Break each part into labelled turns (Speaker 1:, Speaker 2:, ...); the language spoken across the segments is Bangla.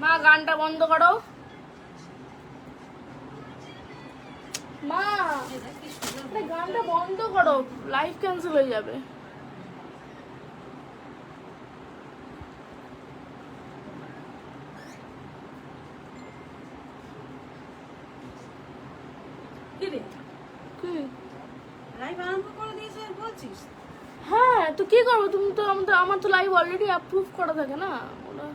Speaker 1: মা গানটা বন্ধ করো। মা গানটা বন্ধ করো, লাইভ ক্যান্সেল হয়ে যাবে। হ্যাঁ তো কি করবো, তুমি তো আমার তো লাইভ অলরেডি অ্যাপ্রুভ করা থাকে না ওরা।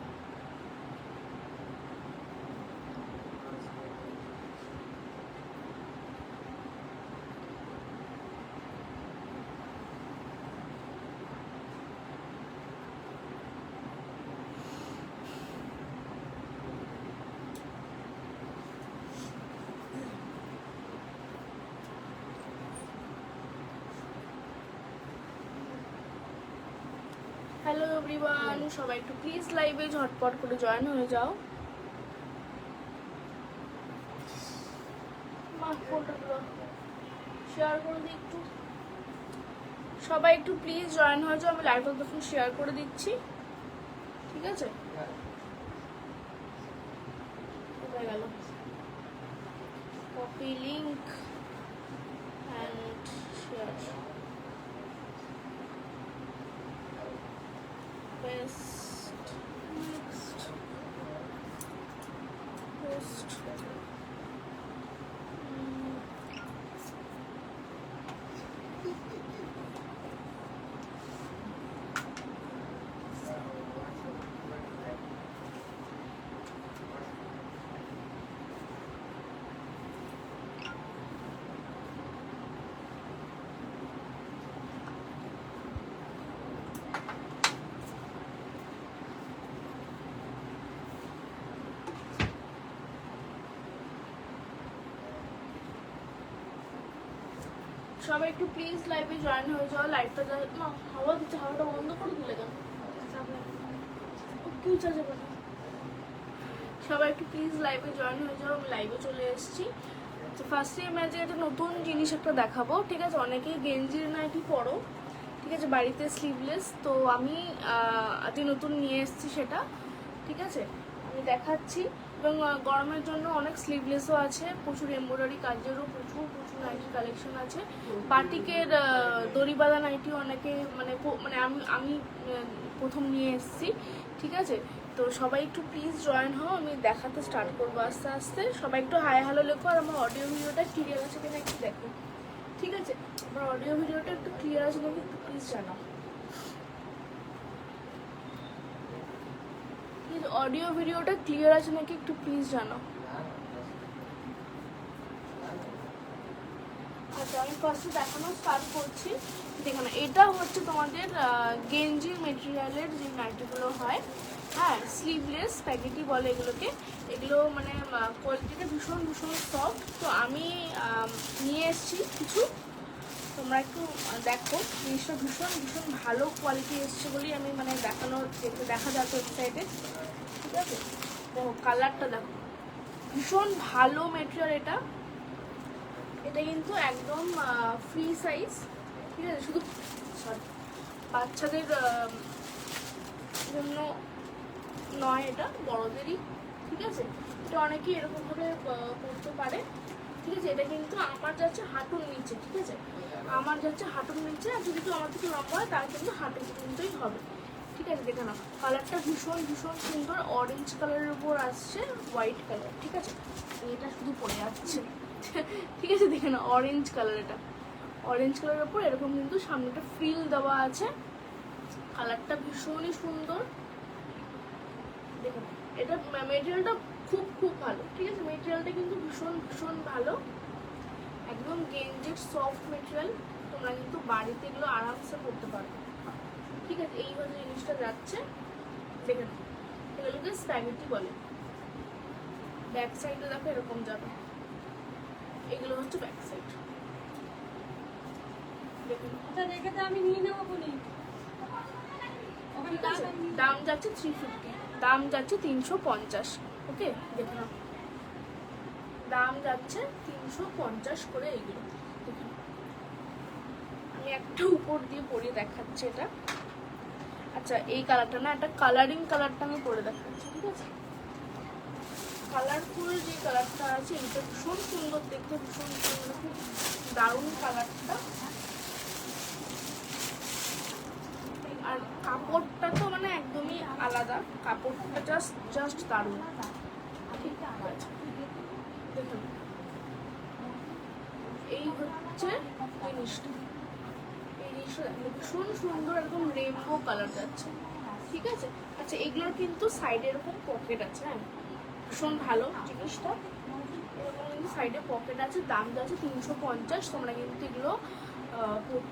Speaker 1: হ্যালো এভরিওয়ান, সবাই একটু প্লিজ লাইভে ঝটপট করে জয়েন হয়ে যাও। মা ফোনটা শেয়ার করে দিই একটু, সবাই একটু প্লিজ জয়েন হয়ে যাও। আমি লাইভটা তখন শেয়ার করে দিচ্ছি, ঠিক আছে? কোথায় গেল? Copy link and share, paste, next, post. সবাই একটু প্লিজ লাইভে জয়েন হয়ে যাও। লাইভটা হাওয়া দিচ্ছে, হাওয়াটা বন্ধ করে দিলে কেন? কি চার্জে বলো? সবাই একটু প্লিজ লাইভে জয়েন হয়ে যাও। আমি লাইভে চলে এসেছি। তো ফার্স্টে আমি আজকে একটা নতুন জিনিস একটা দেখাবো, ঠিক আছে? অনেকেই গেঞ্জির নাইটি পরো, ঠিক আছে, বাড়িতে স্লিভলেস। তো আমি আজকে নতুন নিয়ে এসেছি সেটা, ঠিক আছে? আমি দেখাচ্ছি। এবং গরমের জন্য অনেক স্লিভলেসও আছে, প্রচুর এমব্রয়ডারি কাজেরও প্রচুর প্রচুর নাইটি কালেকশন আছে। বাটিকের দড়িবাঁধা নাইটি অনেকে মানে আমি প্রথম নিয়ে এসেছি, ঠিক আছে? তো সবাই একটু প্লিজ জয়েন হও, আমি দেখাতে স্টার্ট করবো আস্তে আস্তে। সবাই একটু হাই হ্যালো লেখো, আর আমার অডিও ভিডিওটা ক্লিয়ার আছে কিনা একটু দেখো, ঠিক আছে? আমার অডিও ভিডিওটা একটু ক্লিয়ার আছে নাকি একটু প্লিজ জানাও। অডিও ভিডিওটা ক্লিয়ার আছে নাকি একটু প্লিজ জানাও। আচ্ছা, আমি ফার্স্টে দেখানো স্টার্ট করছি। দেখো না, এটা হচ্ছে তোমাদের গেঞ্জি মেটেরিয়ালের যে নাইটিগুলো হয়, হ্যাঁ, স্লিভলেস প্যাকেটই বলে এগুলোকে। এগুলো মানে কোয়ালিটিটা ভীষণ ভীষণ সফট। তো আমি নিয়ে এসেছি কিছু, তোমরা একটু দেখো। জিনিসটা ভীষণ ভীষণ ভালো কোয়ালিটি এসছে বলেই আমি মানে দেখা যাচ্ছে ওয়েবসাইটে, ঠিক আছে? দেখো কালারটা দেখো, ভীষণ ভালো মেটেরিয়াল এটা। এটা কিন্তু একদম ফ্রি সাইজ, ঠিক আছে? শুধু বাচ্চাদের জন্য নয়, এটা বড়দেরই, ঠিক আছে? এটা অনেকেই এরকমভাবে করতে পারে, ঠিক আছে? এটা কিন্তু আমার যাচ্ছে হাঁটুর নিচে, ঠিক আছে? আমার যাচ্ছে হাঁটুর নিচে। আর যদি কেউ আমার থেকে লম্বা হয় তার কিন্তু হাঁটু পর্যন্তই হবে, ঠিক আছে? দেখে নাও, কালারটা ভীষণ ভীষণ সুন্দর। অরেঞ্জ কালারের উপর আসছে হোয়াইট কালার, ঠিক আছে? এটা শুধু পরে যাচ্ছে, ঠিক আছে? দেখে নাও, অরেঞ্জ কালার। এটা অরেঞ্জ কালারের উপর এরকম কিন্তু সামনেটা ফ্রিল দেওয়া আছে। কালারটা ভীষণই সুন্দর। দেখুন, এটা মেটেরিয়ালটা খুব খুব ভালো, ঠিক আছে? মেটেরিয়ালটা কিন্তু ভীষণ ভীষণ ভালো, একদম গেঞ্জির সফট মেটেরিয়াল। তোমরা কিন্তু বাড়িতে এগুলো আরামসে করতে পারো, ঠিক আছে? এইভাবে জিনিসটা যাচ্ছে, দেখে নাও। এগুলোকে স্প্যাগেটি বলে। ব্যাক সাইডে দেখো এরকম যাবে, এগুলো হচ্ছে ব্যাক সাইড। দেখুন,
Speaker 2: দেখে তো আমি নিয়ে নেবো বলি।
Speaker 1: দাম যাচ্ছে 350, দাম যাচ্ছে 350, ওকে? দেখুন, দাম যাচ্ছে 350 করে এইগুলো। দেখুন, আমি একটা উপর দিয়ে পরিয়ে দেখাচ্ছি এটা। আচ্ছা, এই কালারটা না, একটা কালারিং কালারটা আমি পরে দেখাচ্ছি, ঠিক আছে? কালারফুল যে কালারটা আছে এটা ভীষণ সুন্দর দেখতে, ভীষণ সুন্দর, খুব দারুণ কালারটা। আর কাপড়টা তো মানে একদমই আলাদা, কাপড়টা জাস্ট দারুণ। ঠিক আছে, দেখুন এই হচ্ছে জিনিসটা, এই জিনিসটা ভীষণ সুন্দর, একদম রেইনবো কালার যাচ্ছে। ঠিক আছে, আচ্ছা এগুলোর কিন্তু সাইডে এরকম পকেট আছে, হ্যাঁ ভীষণ ভালো জিনিসটা। এরকম কিন্তু সাইডে পকেট আছে, দাম যাচ্ছে 350। তোমরা কিন্তু এগুলো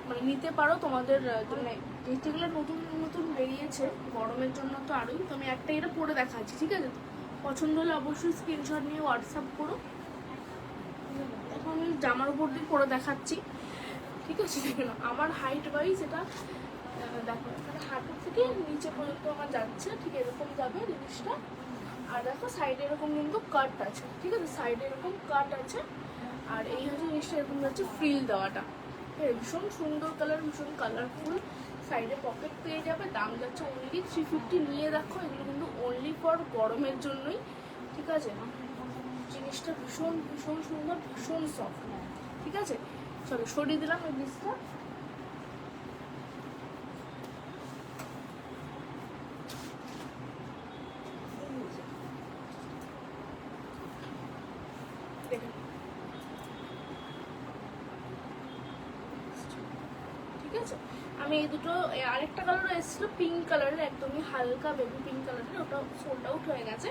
Speaker 1: মানে নিতে পারো তোমাদের, মানে যেগুলো নতুন নতুন বেরিয়েছে গরমের জন্য তো আরোই। তো আমি একটা এটা পরে দেখাচ্ছি, ঠিক আছে? পছন্দ হলে অবশ্যই স্ক্রিনশট নিয়ে হোয়াটসঅ্যাপ করো। এখন আমি জামার উপর দিয়ে পরে দেখাচ্ছি, ঠিক আছে? দেখুন আমার হাইট ওয়াইজ এটা দেখো, এখানে হাঁটু থেকে নিচে পর্যন্ত আমার যাচ্ছে, ঠিক এরকম যাবে জিনিসটা। আর দেখো সাইডে এরকম কিন্তু কাট আছে, ঠিক আছে? সাইডে এরকম কাট আছে। আর এই হচ্ছে জিনিসটা এরকম যাচ্ছে ফ্রিল দেওয়াটা, ভীষণ সুন্দর কালার, ভীষণ কালারফুল। সাইডে পকেট পেয়ে যাবে, দাম যাচ্ছে অনলি 350। নিয়ে দেখো এগুলো কিন্তু অনলি ফর গরমের জন্যই, ঠিক আছে? জিনিসটা ভীষণ ভীষণ সুন্দর, ভীষণ সফট, ঠিক আছে? চলো সরিয়ে দিলাম এই জিনিসটা। দেখেন, ঠিক আছে? আমি এই দুটো, আরেকটা কালার এসেছিল পিঙ্ক কালারের, একদমই হালকা বেবি পিঙ্ক কালারের, ওটা সোল্ড আউট হয়ে গেছে।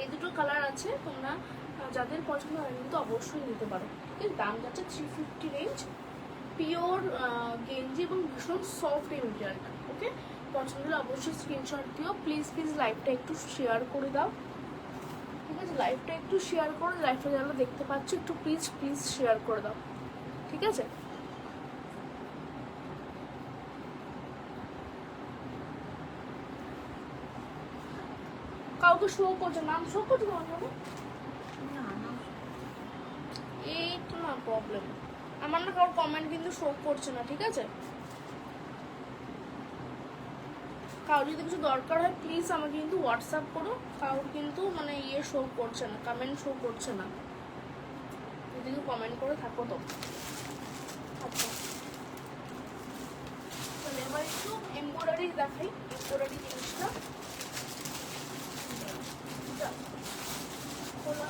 Speaker 1: এই দুটো কালার আছে, তোমরা যাদের পছন্দ হয় কিন্তু অবশ্যই নিতে পারো। ঠিক আছে, দাম যাচ্ছে 350 রেঞ্জ। পিওর গেঞ্জি এবং ভীষণ সফট এই মেটেরিয়ালটা। ওকে, পছন্দ হলে অবশ্যই স্ক্রিনশট দিও। প্লিজ লাইভটা একটু শেয়ার করে দাও, ঠিক আছে? লাইভটা একটু শেয়ার করো, লাইভটা যারা দেখতে পাচ্ছ একটু প্লিজ শেয়ার করে দাও, ঠিক আছে? কাউকে শো করছে, নাম শো করছে তোমার নামে? এই তো না প্রবলেম, আমার না কারোর কমেন্ট কিন্তু শো করছে না, ঠিক আছে? কারোর যদি কিছু দরকার হয় প্লিজ আমাকে কিন্তু হোয়াটসঅ্যাপ করো। কারোর কিন্তু মানে শো করছে না, কমেন্ট শো করছে না, যদি কেউ কমেন্ট করে থাকো তো। আচ্ছা তাহলে এবার একটু এমব্রয়ডারি দেখাই, এমব্রয়ডারি জিনিসটা খোলা।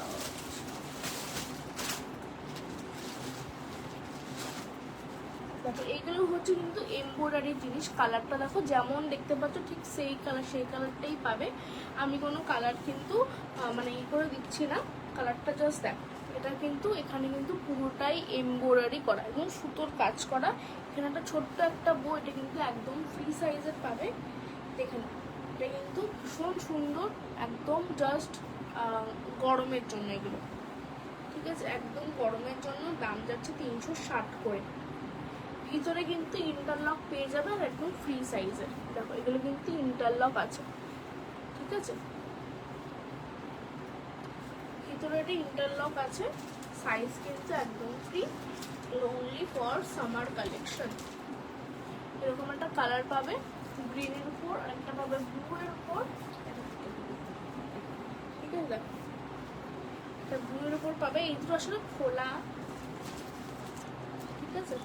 Speaker 1: দেখো এইগুলো হচ্ছে কিন্তু এমব্রয়ডারি জিনিস। কালারটা দেখো যেমন দেখতে পাচ্ছ ঠিক সেই কালারটাই পাবে। আমি কোনো কালার কিন্তু মানে করে দিচ্ছি না, কালারটা জাস্ট দেখো। এটা কিন্তু এখানে কিন্তু পুরোটাই এমব্রয়ডারি করা এবং সুতোর কাজ করা। এখানে একটা ছোট্ট একটা বউ, এটা কিন্তু একদম ফ্রি সাইজের পাবে। দেখে নাও, এটা কিন্তু ভীষণ সুন্দর, একদম জাস্ট গরমের জন্য এগুলো, ঠিক আছে? একদম গরমের জন্য। দাম যাচ্ছে 360 করে। ভিতরে কিন্তু ইন্টারলক পেয়ে যাবে আর একদম ফ্রি সাইজের। দেখো এগুলো কিন্তু ইন্টারলক আছে, ঠিক আছে? ভিতরে এটা ইন্টারলক আছে, সাইজ কিন্তু একদম free, only for summer collection. এরকম একটা কালার পাবে গ্রিনের উপর, আর একটা পাবে ব্লু এর উপর, ঠিক আছে? দেখো এটা ব্লু এর উপর পাবে। এই দুটো আসলে খোলা, ঠিক আছে?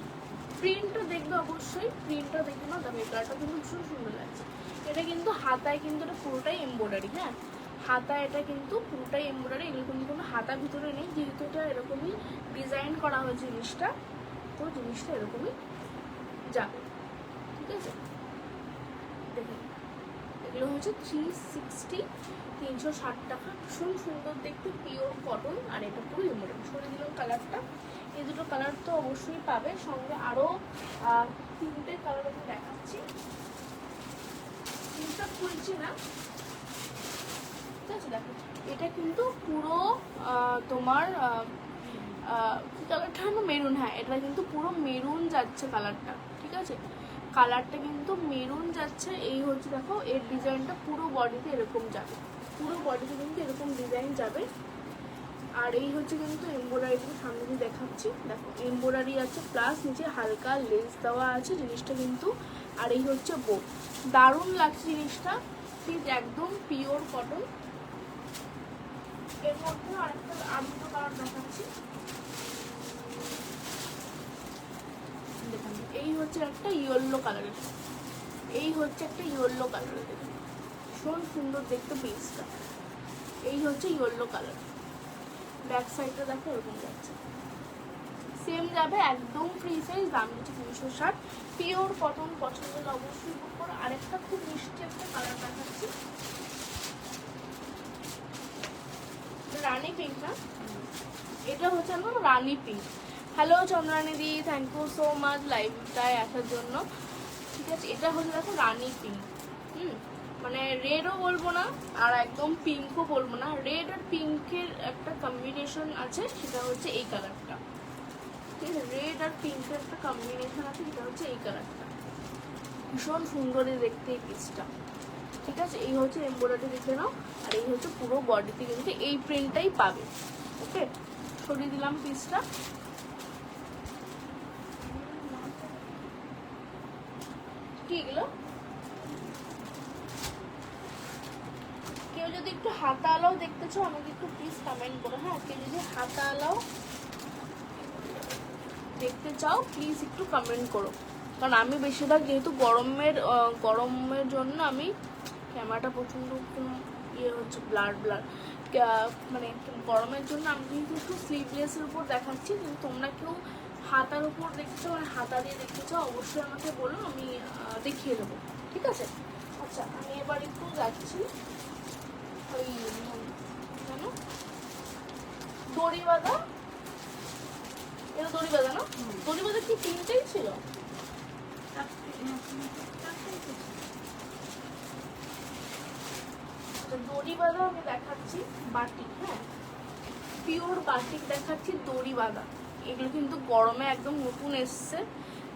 Speaker 1: প্রিন্টটা দেখবে অবশ্যই, প্রিন্টটা দেখে নাও। দেখো এই কালারটা কিন্তু ভীষণ সুন্দর লাগছে। এটা কিন্তু হাতায় কিন্তু এটা পুরোটাই এমব্রয়ডারি, হ্যাঁ হাতা, এটা কিন্তু পুরোটাই এমব্রয়ডারি। এগুলো কিন্তু কোনো হাতা ভিতরে নেই, যেহেতু এটা এরকমই ডিজাইন করা হয়েছে জিনিসটা, তো জিনিসটা এরকমই যাবে, ঠিক আছে? দেখুন এগুলো হচ্ছে 360 টাকা, ভীষণ সুন্দর দেখতে, পিওর কটন। আর এটা পুরো এমব্রয়ডারি। সরে দিলাম কালারটা। এই দুটো কালার তো অবশ্যই পাবে, সঙ্গে আরও 3টে কালার আমি দেখাচ্ছি। তিনটা খুলছি না, ঠিক আছে? দেখো এটা কিন্তু পুরো তোমার কি কালারটা হলো মেরুন, হ্যাঁ এটা কিন্তু পুরো মেরুন যাচ্ছে কালারটা, ঠিক আছে? কালারটা কিন্তু মেরুন যাচ্ছে। এই হচ্ছে দেখো এর ডিজাইনটা পুরো বডিতে এরকম যাবে, পুরো বডিতে কিন্তু এরকম ডিজাইন যাবে। আর এই হচ্ছে কিন্তু এমব্রয়ডারি, সামনে দিয়ে দেখাচ্ছি। দেখো এমব্রয়ডারি আছে, প্লাস নিচে হালকা লেস দেওয়া আছে জিনিসটা কিন্তু। আর এই হচ্ছে বো, দারুণ লাগছে জিনিসটা, ঠিক একদম পিওর কটন। এর মধ্যে আরেকটা আর দুটো কালার দেখাচ্ছি। দেখুন এই হচ্ছে একটা ইয়েলো কালারের, এই হচ্ছে একটা ইয়েলো কালারের, দেখুন ভীষণ সুন্দর দেখতে পিসটা। এই হচ্ছে ইয়েলো কালার, ব্যাক সাইডটা দেখো এরকম যাচ্ছে, সেম যাবে একদম ফ্রি সাইজ, দাম হচ্ছে 360। পিওর কটন, পছন্দ হলে অবশ্যই বুক করো। আরেকটা খুব মিষ্টি একটা কালার দেখাচ্ছি, রানী পিঙ্ক না, এটা হচ্ছে না রানী পিঙ্ক। হ্যালো চন্দ্রানী দি, থ্যাংক ইউ সো মাচ লাইভটায় আসার জন্য। ঠিক আছে, এটা হচ্ছে দেখো রানী পিঙ্ক, মানে রেডও বলবো না আর একদম পিঙ্কও বলবো না, রেড আর পিঙ্কের একটা কম্বিনেশন আছে, সেটা হচ্ছে এই কালারটা। ঠিক আছে, রেড আর পিঙ্কের একটা কম্বিনেশন আছে, সেটা হচ্ছে এই কালারটা। ভীষণ সুন্দর দেখতে এই পিসটা। ঠিক আছে, এই হচ্ছে এমব্রয়ডারি দেখে নাও, আর এই হচ্ছে পুরো বডিতে কিন্তু এই প্রিন্টটাই পাবে। ওকে, সরিয়ে দিলাম পিসটা। কি এগুলো, কেউ যদি একটু হাতা আলাও দেখতে চাও আমাকে একটু প্লিজ কমেন্ট করো। হ্যাঁ, কেউ যদি হাতা আলাও দেখতে চাও প্লিজ একটু কমেন্ট করো, কারণ আমি বেশিরভাগ যেহেতু গরমের জন্য আমি ক্যামেরাটা প্রচণ্ড ইয়ে হচ্ছে, ব্লার মানে গরমের জন্য আমি কিন্তু একটু স্লিভলেসের উপর দেখাচ্ছি। কিন্তু তোমরা কেউ হাতার উপর দেখতে চাও, মানে হাতা দিয়ে দেখতে চাও, অবশ্যই আমাকে বলো, আমি দেখিয়ে দেবো। ঠিক আছে, আচ্ছা আমি এবার একটু যাচ্ছি ওই জানো দড়ি বাঁধা, এটা দড়ি বাঁধা না, দড়ি বাঁধা কি তিনটেই ছিল? দড়ি বাঁধা আমি দেখাচ্ছি, বাটিক, হ্যাঁ পিওর বাটিক দেখাচ্ছি, দড়ি বাঁধা। এগুলো কিন্তু গরমে একদম নতুন এসছে।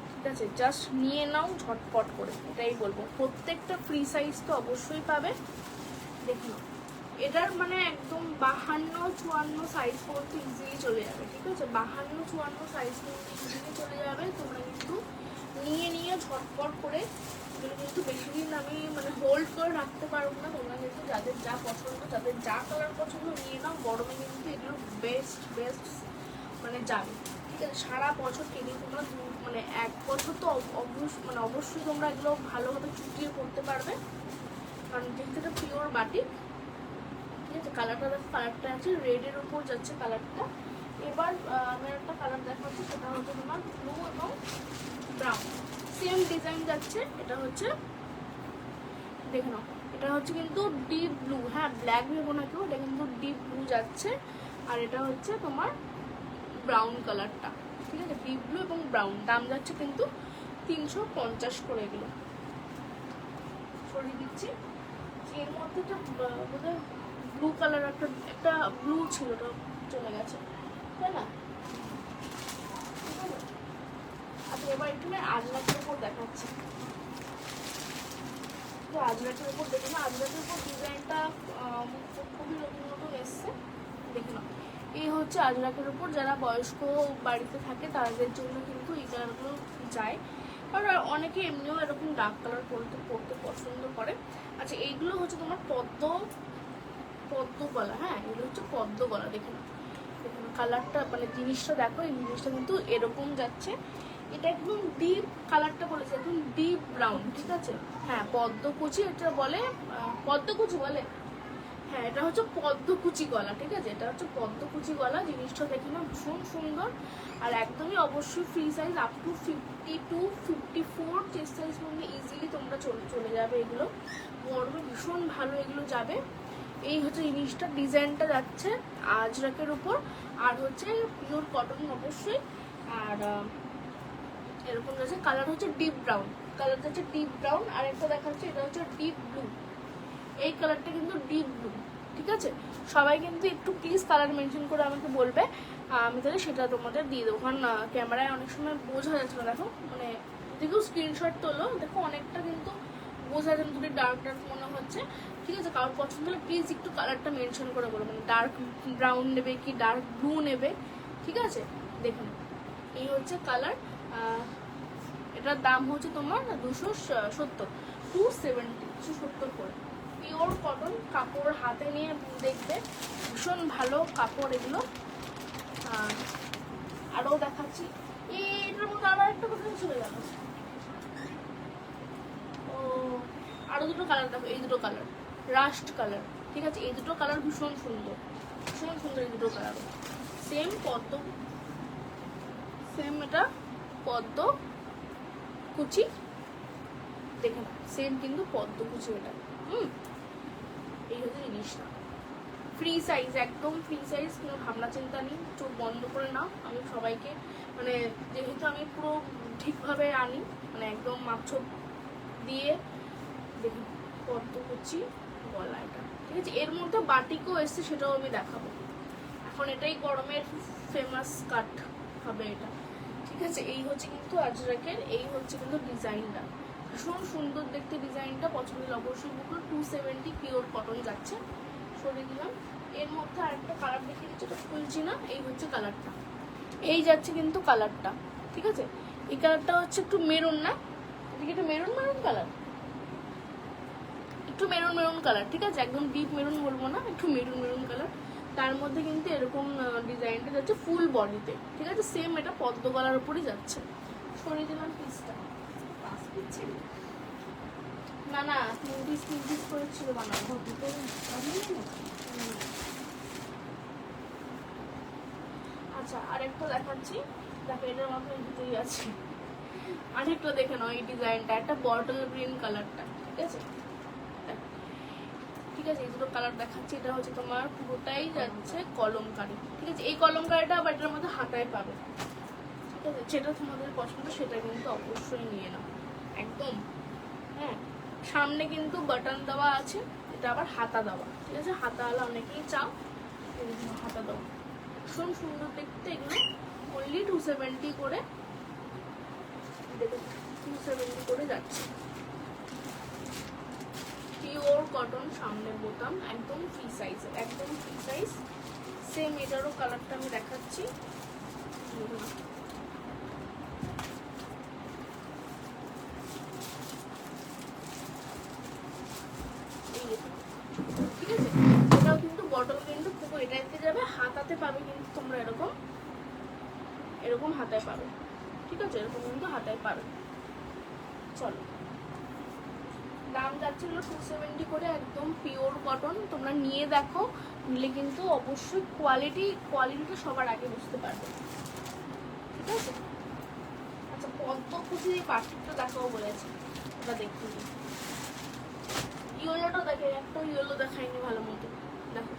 Speaker 1: ঠিক আছে, জাস্ট নিয়ে নাও ঝটপট করে, এটাই বলবো। প্রত্যেকটা ফ্রি সাইজ তো অবশ্যই পাবে। দেখুন এটার মানে একদম 52-54 সাইজ পর্যন্ত ইজিলি চলে যাবে। ঠিক আছে, 52-54 সাইজ পর্যন্ত ইজিলি চলে যাবে। তোমরা কিন্তু নিয়ে ঝটপট করে, এগুলো কিন্তু বেশি দিন আমি মানে হোল্ড করে রাখতে পারবো না। তোমরা কিন্তু যাদের যা পছন্দ, যাদের যা কালার পছন্দ নিয়ে নাও। গরমে কিন্তু এগুলো বেস্ট মানে যাবে। ঠিক আছে, সারা বছর কিনে তোমরা মানে 1 বছর তো অবশ্যই তোমরা এগুলো ভালোভাবে চুটিয়ে করতে পারবে, কারণ যেহেতু এটা পিওর বাটিক। ঠিক আছে, কালারটা আছে রেডের উপর যাচ্ছে কালারটা। এবার আমি একটা কালার দেখাচ্ছি, সেটা হচ্ছে তোমার ব্লু এবং ব্রাউন, সেম ডিজাইন যাচ্ছে। এটা হচ্ছে দেখে নাও, এটা হচ্ছে কিন্তু ডিপ ব্লু, হ্যাঁ ব্ল্যাক ভেবো না কেউ, এটা কিন্তু ডিপ ব্লু যাচ্ছে। আর এটা হচ্ছে তোমার ব্রাউন কালারটা। ঠিক আছে, ডিপ ব্লু এবং ব্রাউন, দাম যাচ্ছে কিন্তু 350 করে। এগুলো সরিয়ে দিচ্ছি। এর মধ্যে বোধহয় ব্লু কালার একটা ব্লু ছিল, ওটা চলে গেছে, তাই না? আচ্ছা এবার একটু আজরাকের উপর দেখাচ্ছি। তো আজরাকের উপর দেখে না, আজরাকের উপর ডিজাইনটা খুবই নতুন এসছে। দেখে নাও, এই হচ্ছে আজরাকের উপর। যারা বয়স্ক বাড়িতে থাকে তাদের জন্য কিন্তু এই কালারগুলো যায়, আর অনেকে এমনিও এরকম ডার্ক কালার পরতে পছন্দ করে। আচ্ছা এইগুলো হচ্ছে তোমার পদ্ম গলা, হ্যাঁ এগুলো হচ্ছে পদ্ম গলা। দেখুন কালারটা মানে জিনিসটা দেখো, এই জিনিসটা কিন্তু এরকম যাচ্ছে। এটা একদম ডিপ কালারটা বলেছে, একদম ডিপ ব্রাউন। ঠিক আছে, হ্যাঁ পদ্মকুচি এটা বলে, পদ্মকুচি বলে, হ্যাঁ এটা হচ্ছে পদ্মকুচি গলা। ঠিক আছে, এটা হচ্ছে পদ্মকুচি গলা। জিনিসটা দেখে না ভীষণ সুন্দর, আর একদমই অবশ্যই free size, up to 52-54 chest size পর্যন্ত ইজিলি তোমরা চলে যাবে। এগুলো গরমে ভীষণ ভালো এগুলো যাবে। এই হচ্ছে জিনিসটা, ডিজাইনটা যাচ্ছে আজরাকের উপর, আর হচ্ছে পিওর কটন অবশ্যই। আর এরকম যাচ্ছে, কালার হচ্ছে ডিপ ব্রাউন, কালার যাচ্ছে ডিপ ব্রাউন। আর একটা দেখাচ্ছে, এটা হচ্ছে ডিপ ব্লু, এই কালারটা কিন্তু ডিপ ব্লু। ঠিক আছে, সবাই কিন্তু একটু প্লিজ কালার মেনশন করে আমাকে বলবে, আমি তাহলে সেটা তোমাদের দিয়ে দেবো। কারণ ক্যামেরায় অনেক সময় বোঝা যাচ্ছে না, দেখো মানে দেখো স্ক্রিনশট তোলো, দেখো অনেকটা কিন্তু বোঝা যাচ্ছে, যদি ডার্ক মনে হচ্ছে। ঠিক আছে, কারোর পছন্দ হলে প্লিজ একটু কালারটা মেনশন করে বলো, মানে ডার্ক ব্রাউন নেবে কি ডার্ক ব্লু নেবে। ঠিক আছে, দেখুন এই হচ্ছে কালার। এটার দাম হচ্ছে তোমার 270 270 করে। পিওর কটন কাপড়, হাতে নিয়ে দেখবে ভীষণ ভালো কাপড় এগুলো। আরও দেখাচ্ছি, এটার মধ্যে আরো একটা কোথায় চলে গেল। ও, আরো দুটো কালার দেখো, এই দুটো কালার রাস্ট কালার, ঠিক আছে? এই দুটো কালার ভীষণ সুন্দর, ভীষণ সুন্দর এই দুটো কালার। সেম পদ্ম, সেম এটা পদ্ম কুচি, দেখে না সেম কিন্তু পদ্ম কুচি এটা। এই হচ্ছে জিনিসটা, ফ্রি সাইজ, একদম ফ্রি সাইজ, কোনো ভাবনা চিন্তা নেই, চোখ বন্ধ করে নাও। আমি সবাইকে মানে যেহেতু আমি পুরো ঠিকভাবে আনি, মানে একদম মাপছোপ দিয়ে, দেখি পদ্ম কুচি গলা এটা, ঠিক আছে? এর মধ্যে বাটিকও এসছে, সেটাও আমি দেখাবো। এখন এটাই গরমের ফেমাস কাট হবে এটা, ঠিক আছে? এই হচ্ছে কিন্তু আজরাকের, এই হচ্ছে কিন্তু ডিজাইনটা, ভীষণ সুন্দর দেখতে ডিজাইনটা। পছন্দের অবশ্যই বুকুল। 270 পিওর কটন যাচ্ছে, সরিয়ে দিলাম। এর মধ্যে আরেকটা কালার দেখিয়ে দিচ্ছি, এটা খুলছি না। এই হচ্ছে কালারটা, এই যাচ্ছে কিন্তু কালারটা, ঠিক আছে? এই কালারটা হচ্ছে একটু মেরুন, না এদিকে একটু মেরুন মেরুন কালার, একটু মেরুন মেরুন কালার, ঠিক আছে? একদম ডিপ মেরুন বলবো না, একটু মেরুন মেরুন কালার। তার মধ্যে কিন্তু এরকম ডিজাইনটা যাচ্ছে ফুল বডিতে, ঠিক আছে? সেম এটা পদ্ম গলার উপরই যাচ্ছে। সরিয়ে দিলাম পিসটা, না না 3 পিস করেছিল বানাবো। আচ্ছা, আরেকটা দেখাচ্ছি, দেখো এটার মধ্যে দুটোই আছে। আরেকটা দেখে নাও, এই ডিজাইনটা একটা বটল গ্রিন কালারটা, ঠিক আছে? ঠিক আছে, এই দুটো কালার দেখাচ্ছি। এটা হচ্ছে তোমার পুরোটাই যাচ্ছে কলমকারি, ঠিক আছে? এই কলমকারিটা আবার এটার মধ্যে হাতায় পাবে, ঠিক আছে? যেটা তোমাদের পছন্দ সেটা কিন্তু অবশ্যই নিয়ে নাও একদম। হ্যাঁ, সামনে কিন্তু বাটন দেওয়া আছে, এটা আবার হাতা দেওয়া, ঠিক আছে? হাতাওয়ালা অনেকেই চাও, হাতা দেওয়া, ভীষণ সুন্দর দেখতে এগুলো। অনলি 270 করে, দেখো 270 করে যাচ্ছে। পিওর কটন, সামনের বোতাম, একদম ফ্রি সাইজের, একদম ফ্রি সাইজ। সেম এটারও কালারটা আমি দেখাচ্ছি, ঠিক আছে? এটাও কিন্তু বটল কিন্তু পুরো এটাতে যাবে, হাতাতে পাবে কিন্তু তোমরা এরকম, এরকম হাতায় পাবে, ঠিক আছে? এরকম কিন্তু হাতায় পাবে। চলো, দাম যাচ্ছে হলো 270 করে, একদম পিওর কটন। তোমরা নিয়ে দেখো, নিলে কিন্তু অবশ্যই কোয়ালিটিটা সবার আগে বুঝতে পারবে, ঠিক আছে? আচ্ছা, পদ্ম কুচি পার্টিটা দেখাও বলেছে, ওটা দেখতে দিই। ইয়েলোটা দেখে, একটা ইয়েলো দেখায়নি ভালো মতো। দেখো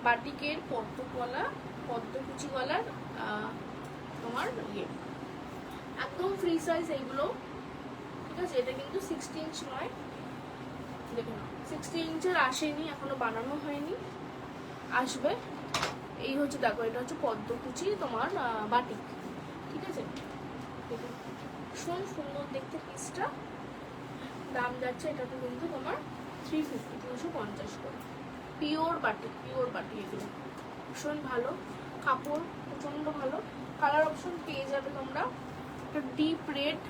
Speaker 1: বাটিকের পদ্ম গলা, পদ্ম কুচি গলার তোমার ইয়ে, একদম ফ্রি সাইজ এইগুলো, ঠিক আছে? এটা কিন্তু 60 ইঞ্চ নয়, দেখুন 60 ইঞ্চের আসেনি, এখনো বানানো হয়নি, আসবে। এই হচ্ছে দেখো, এটা হচ্ছে পদ্ম কুচি তোমার বাটিক, ঠিক আছে? দেখুন ভীষণ সুন্দর দেখতে পিসটা। দাম যাচ্ছে এটাতে কিন্তু তোমার 350, 350 করে। পিওর বাটি, পিওর বাটি এগুলো, ভীষণ ভালো কাপড়, প্রচণ্ড ভালো। কালার অপশন পেয়ে যাবে তোমরা, একটা ডিপ রেড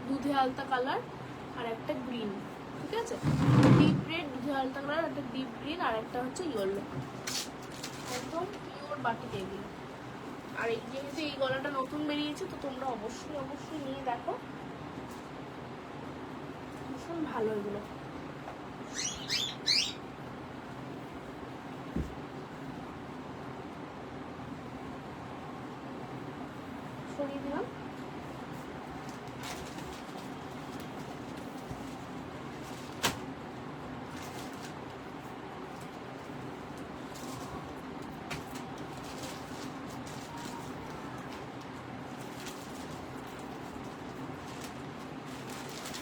Speaker 1: দুধে আলতা কালার, আর একটা গ্রিন, ঠিক আছে? ডিপ রেড দুধে আলতা কালার, একটা ডিপ গ্রিন, আর একটা হচ্ছে ইয়েলো, একদম পিওর বাটি এগুলো। আর এই যেহেতু এই গলাটা নতুন বেরিয়েছে, তো তোমরা অবশ্যই অবশ্যই নিয়ে দেখো, ভীষণ ভালো এগুলো। সরিয়ে দিলাম।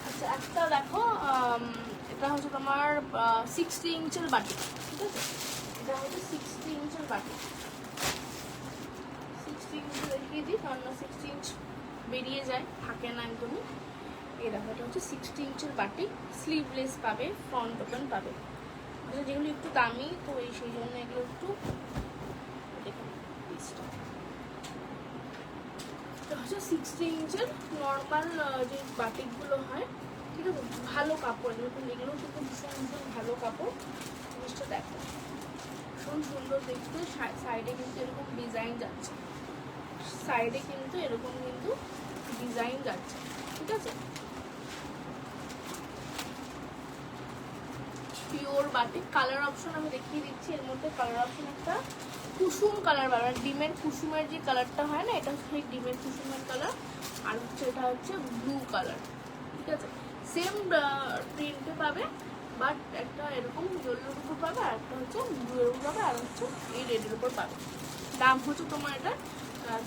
Speaker 1: আচ্ছা, একটা দেখো, এটা হচ্ছে তোমার 60 ইঞ্চের বাটি, ঠিক আছে? এটা হচ্ছে 60 ইঞ্চের বাটি, 60 ইঞ্চ দেখিয়ে দিই, কারণ না 60 ইঞ্চ বেরিয়ে যায়, থাকে না একদমই। এই দেখো, এটা হচ্ছে 60 ইঞ্চের বাটি, স্লিভলেস পাবে, ফ্রন্ট ওপেন পাবে। আচ্ছা, যেগুলো একটু দামি, তো এই সেই জন্য এগুলো একটু দেখুন পিসটা। এটা হচ্ছে 60 ইঞ্চের নর্মাল যে বাটিকগুলো হয়, ঠিক ঠিক আছে, ভালো কাপড় এগুলো কিন্তু ভীষণ ভীষণ ভালো কাপড়। জিনিসটা দেখো ভীষণ সুন্দর দেখতে, সাইডে কিন্তু এরকম ডিজাইন যাচ্ছে, সাইডে কিন্তু এরকম কিন্তু ডিজাইন যাচ্ছে, ঠিক আছে। Pure batik. কালার অপশন আমি দেখিয়ে দিচ্ছি, এর মধ্যে কালার অপশন একটা কুসুম কালার পাবে, ডিমের কুসুমের যে কালারটা হয় না, এটা হচ্ছে ডিমের কুসুমের কালার, আর হচ্ছে এটা হচ্ছে ব্লু কালার, ঠিক আছে। সেম প্রিন্টে পাবে, বাট একটা এরকম ইয়েলোর উপর পাবে, আর একটা হচ্ছে ব্লু এর উপর পাবে, আর হচ্ছে এই রেডের উপর পাবে। দাম হচ্ছে তোমার এটা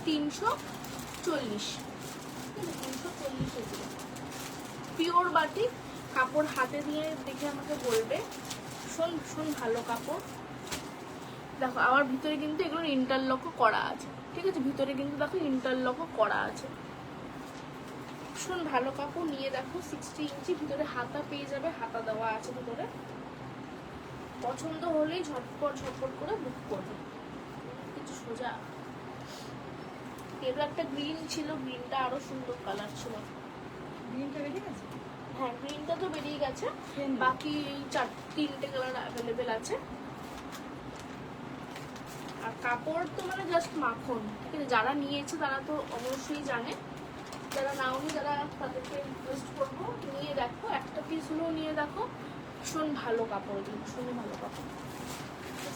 Speaker 1: 340, 340 এগুলো। পিওর বাটিক কাপড়, হাতে দিয়ে দেখে আমাকে বলবে, ভীষণ ভীষণ ভালো কাপড়। দেখো আবার ভিতরে কিন্তু এগুলো ইন্টারলকও করা আছে, ঠিক আছে, ভিতরে কিন্তু দেখো ইন্টারলকও করা আছে, ভীষণ ভালো কাপড়। নিয়ে দেখো 60 ইঞ্চি, ভিতরে হাতা পেয়ে যাবে, হাতা দেওয়া আছে ভিতরে। পছন্দ হলেই ঝটপট ঝটপট করে বুক করবে, কিছু সোজা। এগুলো একটা গ্রিন ছিল, গ্রিনটা আরো সুন্দর কালার ছিল।
Speaker 2: গ্রিনটা বেরিয়ে গেছে?
Speaker 1: হ্যাঁ গ্রিনটা তো বেরিয়ে গেছে, বাকি 3টে কালার অ্যাভেলেবেল আছে। আর কাপড় তো মানে জাস্ট মাখন, ঠিক আছে, যারা নিয়েছে তারা তো অবশ্যই জানে, যারা নাওনি যারা তাদেরকে রিকোয়েস্ট করবো নিয়ে দেখো, একটা পিস হলেও নিয়ে দেখো, ভীষণ ভালো কাপড়, ভীষণ ভালো কাপড়।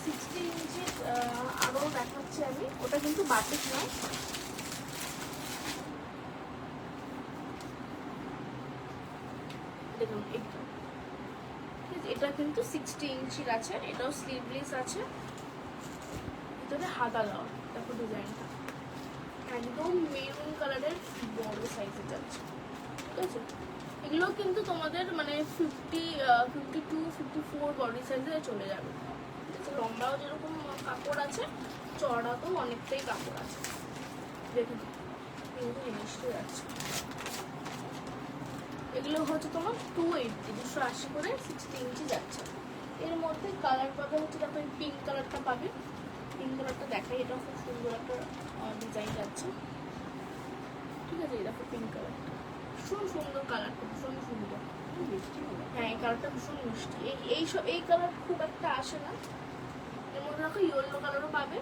Speaker 1: 60 ইঞ্চি আরও দেখাচ্ছি আমি, ওটা কিন্তু বাটিক নয়, দেখুন এটা, ঠিক আছে, এটা কিন্তু 60 ইঞ্চির আছে, এটাও স্লিভলেস আছে, ভিতরে হাতা দেওয়া, দেখো ডিজাইনটা একদম মেরুন কালারের বড় সাইজে যাচ্ছে, ঠিক আছে। এগুলো কিন্তু তোমাদের মানে 52-54 বডি সাইজে চলে যাবে, ঠিক আছে। লম্বাও যেরকম কাপড় আছে, চড়াতেও অনেকটাই কাপড় আছে, দেখুন কিন্তু জিনিসটা যাচ্ছে। এগুলো হচ্ছে তোমার 280 করে 60 ইঞ্চি যাচ্ছে। এর মধ্যে কালার পাবে হচ্ছে, তারপরে পিঙ্ক কালারটা পাবে, পিঙ্ক কালারটা দেখাই, এটা খুব সুন্দর একটা ডিজাইন যাচ্ছে, ঠিক আছে। এই দেখো পিঙ্ক কালারটা, ভীষণ সুন্দর কালারটা, ভীষণ সুন্দর। হ্যাঁ এই কালারটা ভীষণ মিষ্টি, এই কালার খুব একটা আসে না। এর মধ্যে দেখো ইয়েলো কালারও পাবে,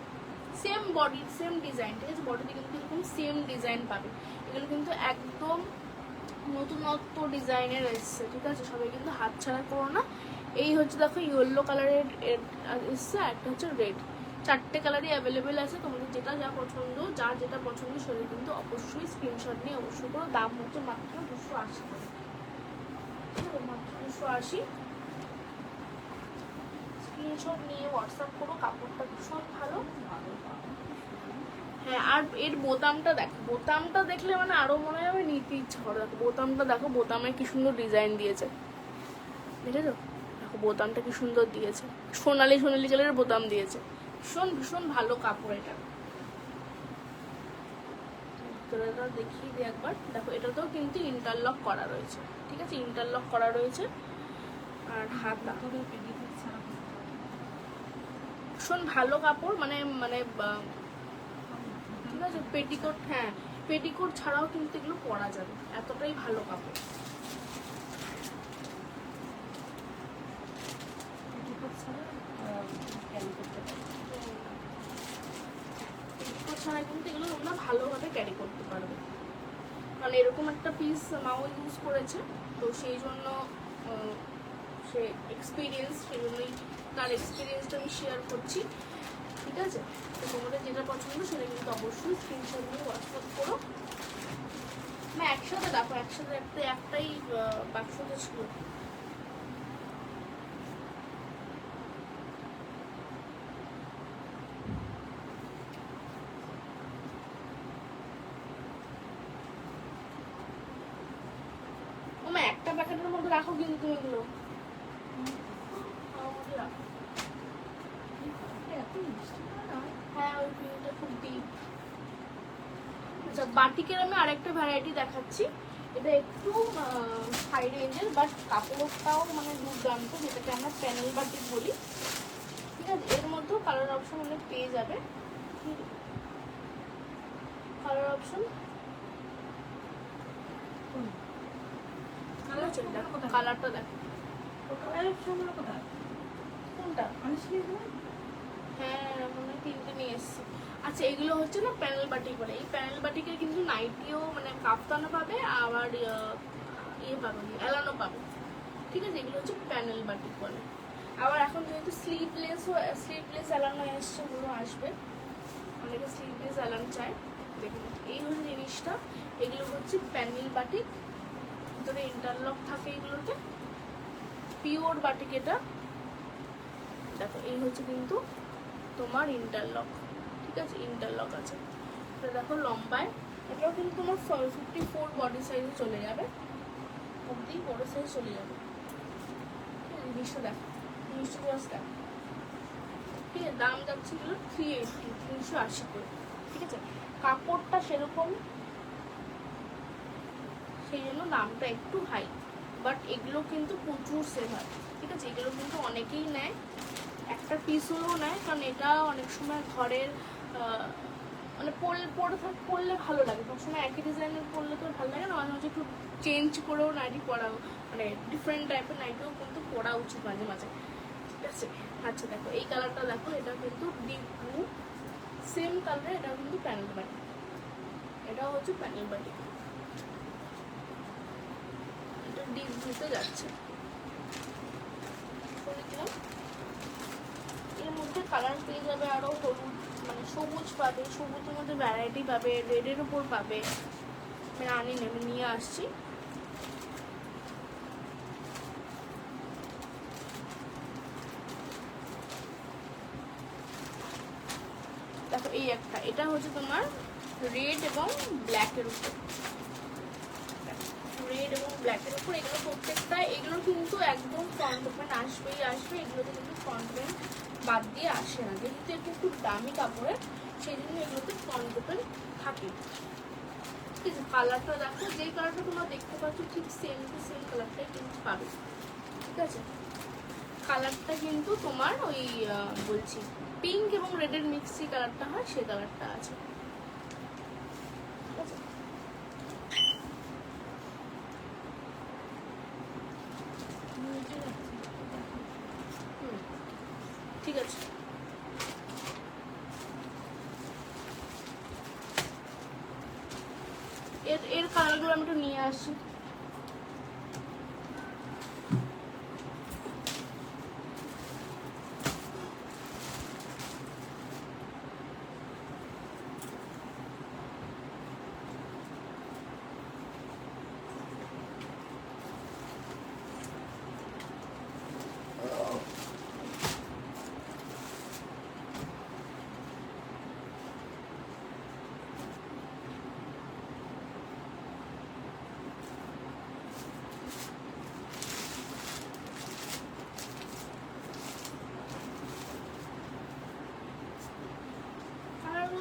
Speaker 1: সেম বডি সেম ডিজাইন, ঠিক আছে, বডিতে কিন্তু এরকম সেম ডিজাইন পাবে। এগুলো কিন্তু একদম নতুনত্ব ডিজাইনের এসছে, ঠিক আছে, সবাই কিন্তু হাত ছাড়া করো না। এই হচ্ছে দেখো ইয়েলো কালারের এসছে, একটা হচ্ছে রেড, 4টে কালারই অ্যাভেলেবেল আছে, তোমাদের যেটা যা পছন্দ, যার যেটা পছন্দ সেটা কিন্তু অবশ্যই স্ক্রিনশট নিয়ে অবশ্যই করো। দাম হচ্ছে মাত্র 280 করে, মাত্র 280। স্ক্রিনশট নিয়ে হোয়াটসঅ্যাপ করো, কাপড়টা ভীষণ ভালো। হ্যাঁ আর এর বোতামটা দেখো, বোতামটা দেখলে মানে আরো মনে হবে নিতে ইচ্ছা করে। দেখো বোতামটা দেখো, বোতামে কি সুন্দর ডিজাইন দিয়েছে, দেখেছো, দেখো বোতামটা কি সুন্দর দিয়েছে, সোনালি সোনালি কালারের বোতাম দিয়েছে, ভীষণ ভীষণ ভালো কাপড় এটা। এটা দেখিয়ে দিই একবার, দেখো এটাতেও কিন্তু ইন্টারলক করা রয়েছে, ঠিক আছে, ইন্টারলক করা রয়েছে। আর হাতা ভীষণ ভালো কাপড়, মানে মানে ঠিক আছে, পেটিকোট, হ্যাঁ পেটিকোট ছাড়াও কিন্তু এগুলো পরা যাবে, এতটাই ভালো কাপড়। পেটিকোট ছাড়া কিন্তু এগুলো তোমরা ভালোভাবে ক্যারি করতে পারবে, মানে এরকম একটা পিস মাও ইউজ করেছে, তো সেই জন্য সে এক্সপিরিয়েন্স, সেই জন্যই তার এক্সপিরিয়েন্সটা আমি শেয়ার করছি, ঠিক আছে। তো তোমাদের যেটা পছন্দ সেটা কিন্তু অবশ্যই স্ক্রিনশট নিয়ে হোয়াটসঅ্যাপ করো। না একসাথে দেখো, একসাথে একটাই বাক্সতে ছিল। একটা প্যাকেটের মধ্যে রাখো কিন্তু এগুলো, হ্যাঁ ওই পিঙ্কটা খুব ডিপ। আচ্ছা বাটিকের আমি আরেকটা ভ্যারাইটি দেখাচ্ছি, এটা একটু হাই রেঞ্জের, বাট কাপড়টাও মানে দুর্দান্ত, যেটাকে আমরা প্যানেল বাটিক বলি, ঠিক আছে। এর মধ্যেও কালার অপশন অনেক পেয়ে যাবে, কালার অপশন আছে, দেখো কালারটা দেখো।
Speaker 2: কোথায়
Speaker 1: কোনটা?
Speaker 2: আনিসনি তুমি?
Speaker 1: হ্যাঁ মনে হয় 3টে নিয়ে এসেছি। আচ্ছা এগুলো হচ্ছে না প্যানেল বাটিক বলে। এই প্যানেল বাটিকের কিন্তু নাইটিও মানে কাফতানও পাবে, আবার ইয়ে পাবে, এলানো পাবে, ঠিক আছে। এগুলো হচ্ছে প্যানেল বাটিক বলে। আবার এখন যেহেতু স্লিভলেস এলানো এসছে, ওগুলো আসবে, অনেকে স্লিভলেস এলানো চায়। দেখুন এই হচ্ছে জিনিসটা, এগুলো হচ্ছে প্যানেল বাটিক, ভিতরে ইন্টারলক থাকে এগুলোতে, পিওর বাটিক এটা। দেখো এই হচ্ছে কিন্তু তোমার ইন্টারলক, ঠিক আছে, ইন্টারলক আছে। এটা দেখো লম্বায়, এটাও কিন্তু তোমার 54 বডি সাইজে চলে যাবে, অবধি বড় সাইজ চলে যাবে। ঠিক আছে, জিনিসটা দেখো, জিনিসটা জাস্ট দেখো, ঠিক আছে। দাম যাচ্ছে এগুলো 380, 380 করে, ঠিক আছে। কাপড়টা সেরকম, সেই জন্য দামটা একটু হাই, বাট এগুলো কিন্তু প্রচুর সেল হয়, ঠিক আছে। এগুলো কিন্তু অনেকেই নেয়, একটা পিস হলেও নেয়, কারণ এটা অনেক সময় ঘরের মানে পরলে ভালো লাগে, সবসময় একই ডিজাইনের পরলে তো ভালো লাগে না, মাঝে মাঝে একটু চেঞ্জ করেও নাইটি পরা, মানে ডিফারেন্ট টাইপের নাইটিও কিন্তু পরা উচিত মাঝে মাঝে, ঠিক আছে। আচ্ছা দেখো এই কালারটা দেখো, এটা কিন্তু ডিপ ব্লু, সেম কালারে, এটা কিন্তু প্যানেল বাটি, এটাও হচ্ছে প্যানেল বাটি, এটা ডিপ ব্লুতে যাচ্ছে। এর মধ্যে কালার পেয়ে যাবে আরো হলুদ, মানে সবুজ পাবে, সবুজের মধ্যে ভ্যারাইটি পাবে, রেডের উপর পাবে। আমি নিয়ে আসছি। দেখো এই একটা, এটা হচ্ছে তোমার রেড এবং ব্ল্যাকের উপর, রেড এবং ব্ল্যাকের উপর। এগুলো প্রত্যেকটা, এগুলো কিন্তু একদম ফ্রন্ট ওপেন আসবেই আসবে, এগুলোতে কিন্তু ফ্রন্ট ওপেন বাদ দিয়ে আসে না, যেহেতু একটু একটু দামি কাপড়ের, সেই জন্য এগুলোতে ফ্রন্ট ওপেন থাকে, ঠিক আছে। কালারটা দেখো, যেই কালারটা তোমরা দেখতে পাচ্ছ ঠিক সেম টু সেম কালারটাই কিন্তু পাবে, ঠিক আছে। কালারটা কিন্তু তোমার ওই বলছি পিঙ্ক এবং রেডের মিক্সি কালারটা হয়, সেই কালারটা আছে, ঠিক আছে। ঠিক আছে, এর কালারগুলো আমি একটু নিয়ে আসছি।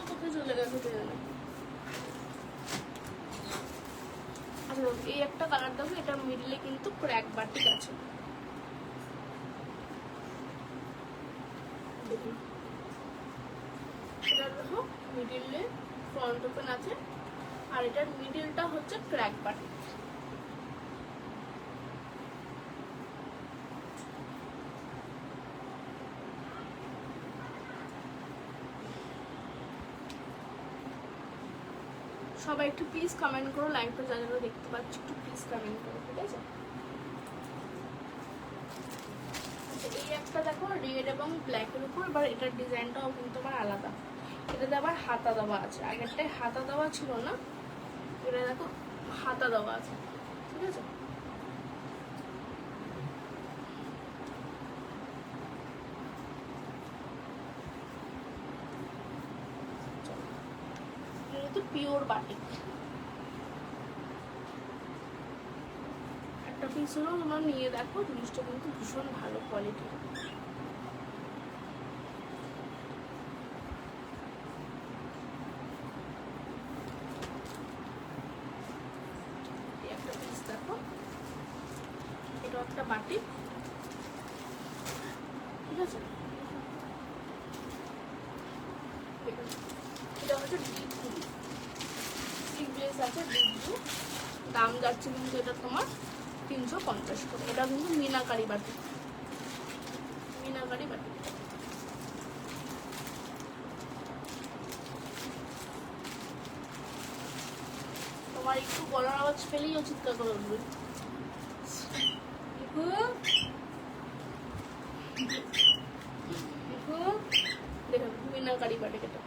Speaker 1: কোথায় চলে গেছে জানি। আচ্ছা এই একটা কালার দেখো, এটার মিডলে কিন্তু ক্র্যাক বাটিক আছে, দেখুন এটা দেখো, মিডিলে ফ্রন্ট ওপেন আছে, আর এটার মিডিলটা হচ্ছে ক্র্যাক বাটিক। সবাই একটু প্লিজ কমেন্ট করো, লাইভটা যারা যারা দেখতে পাচ্ছ একটু প্লিজ কমেন্ট করো, ঠিক আছে। এই একটা দেখো রেড এবং ব্ল্যাকের উপর, এবার এটার ডিজাইনটাও কিন্তু আমার আলাদা, এটাতে আবার হাতা দেওয়া আছে, আগেরটায় হাতা দেওয়া ছিল না, এটা দেখো হাতা দেওয়া আছে, ঠিক আছে। পিওর বাটিক, একটা পিস হলেও তোমরা নিয়ে দেখো, জিনিসটা কিন্তু ভীষণ ভালো কোয়ালিটির। একটা পিস দেখো, এটা একটা বাটিক, ঠিক আছে। এটা হচ্ছে ডিপ ব্লু, আছে ডিপ ব্লু, দাম যাচ্ছে কিন্তু এটা তোমার 350 করে। এটা কিন্তু মিনাকারি বাটি, মিনাকারি বাটি। তোমার একটু গলার আওয়াজ পেলেই ও চিৎকার করে উঠবে। দেখুন মিনাকারি বাটি এটা।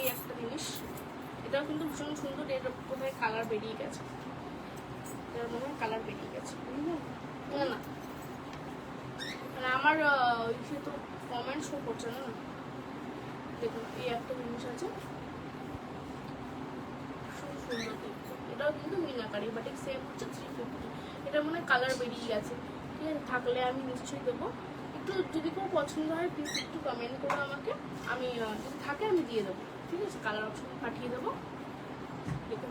Speaker 1: এই একটা জিনিস, এটাও কিন্তু ভীষণ সুন্দর। এটা কোথায় কালার বেরিয়ে গেছে, এটার মনে হয় কালার বেরিয়ে গেছে। না না মানে আমার ইসে তো কমেন্ট শো করছে না। দেখুন এই একটা জিনিস আছে, ভীষণ সুন্দর দেখতে। এটাও কিন্তু মিনাকারি বাট সেম হচ্ছে 350। এটা মনে হয় কালার বেরিয়ে গেছে, ঠিক আছে? থাকলে আমি নিশ্চয়ই দেবো। একটু যদি কোনো পছন্দ হয় প্লিজ একটু কমেন্ট করো আমাকে, আমি যদি থাকে আমি দিয়ে দেবো, ঠিক আছে? কালার অপশন পাঠিয়ে দেবো। দেখুন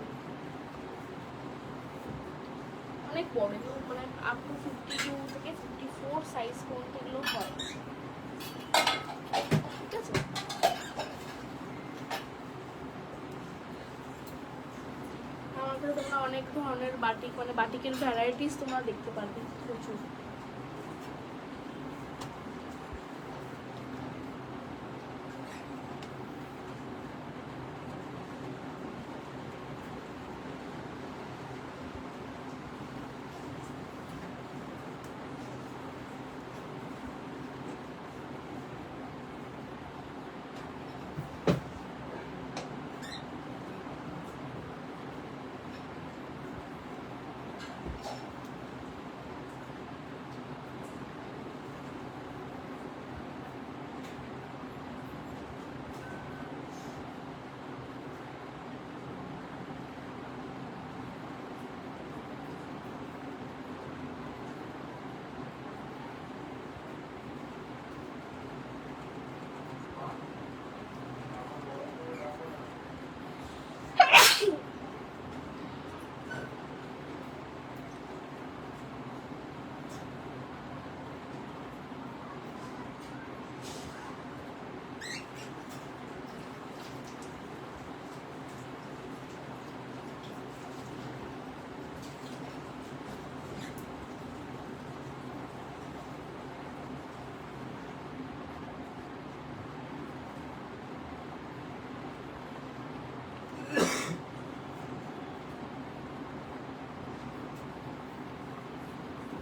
Speaker 1: অনেক বড়, মানে আপ টু 52 থেকে 54 সাইজ পর্যন্ত এগুলো হয়, ঠিক আছে? আমার কাছে তোমরা অনেক ধরনের বাটিক, মানে বাটিকের ভ্যারাইটিস তোমরা দেখতে পারবে প্রচুর।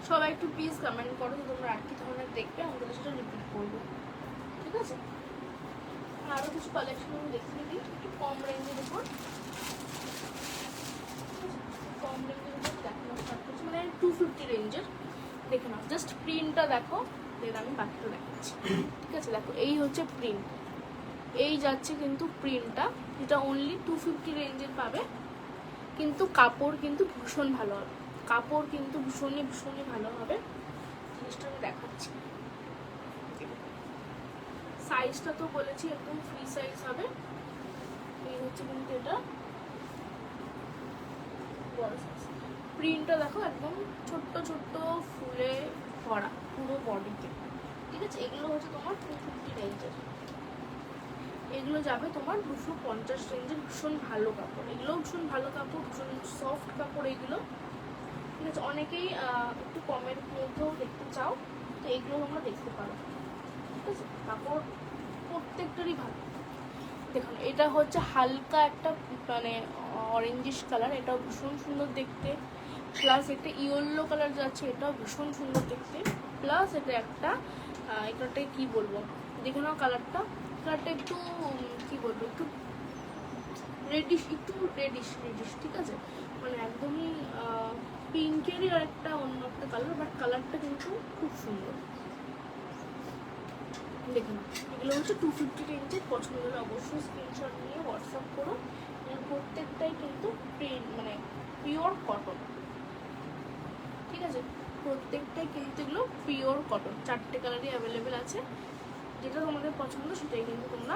Speaker 1: সবাই একটু প্লিজ কমেন্ট করো যে তোমরা আর কি ধরনের দেখবে, আমাদের সেটা রিপিট করবো, ঠিক আছে? আরো কিছু কালেকশন আমি দেখিয়ে দিই একটু কম রেঞ্জের উপর, কম রেঞ্জের উপর দেখানো স্টার্ট করছি, মানে 250 রেঞ্জের। দেখে নাও, জাস্ট প্রিন্টটা দেখো, দেন আমি বাকিটা দেখাচ্ছি, ঠিক আছে? দেখো এই হচ্ছে প্রিন্ট, এই যাচ্ছে কিন্তু প্রিন্টটা, যেটা অনলি 250 রেঞ্জের পাবে। কিন্তু কাপড় কিন্তু ভীষণ ভালো হবে, কাপড় কিন্তু ভীষণই ভীষণই ভালো হবে। জিনিসটা আমি দেখাচ্ছি, সাইজটা তো বলেছি একদম ফ্রি সাইজ হবে। এই হচ্ছে কিন্তু এটা বড় সাইজ। প্রিন্টটা দেখো একদম ছোট্ট ছোট্ট ফুলে ভরা পুরো বডিতে, ঠিক আছে? এগুলো হচ্ছে তোমার 250 রেঞ্জের, এগুলো যাবে তোমার 250 রেঞ্জের। ভীষণ ভালো কাপড়, এগুলো ভীষণ ভালো কাপড়, ভীষণ সফট কাপড় এগুলো, ঠিক আছে? অনেকেই একটু কমের মধ্যেও দেখতে চাও, তো এগুলো তোমরা দেখতে পারো, ঠিক আছে? কাপড় প্রত্যেকটারই ভালো। দেখুন এটা হচ্ছে হালকা একটা মানে অরেঞ্জিশ কালার, এটাও ভীষণ সুন্দর দেখতে। প্লাস একটা ইয়েলো কালার যাচ্ছে, এটাও ভীষণ সুন্দর দেখতে। প্লাস এটা একটা এটাতে কি বলবো, দেখে নাও কালারটা, কালারটা একটু কি বলবো, একটু রেডিশ, একটু রেডিশ, ঠিক আছে? মানে একদমই পিঙ্কেরই আর একটা অন্য একটা কালার, বাট কালারটা কিন্তু খুব সুন্দর। দেখুন এগুলো হচ্ছে 250 রেঞ্জের। পছন্দ হলে অবশ্যই স্ক্রিনশট নিয়ে হোয়াটসঅ্যাপ করো। প্রত্যেকটাই কিন্তু মানে পিওর কটন, ঠিক আছে? প্রত্যেকটাই কিন্তু এগুলো পিওর কটন। 4টে কালারই অ্যাভেলেবেল আছে, যেটা তোমাদের পছন্দ সেটাই কিন্তু তোমরা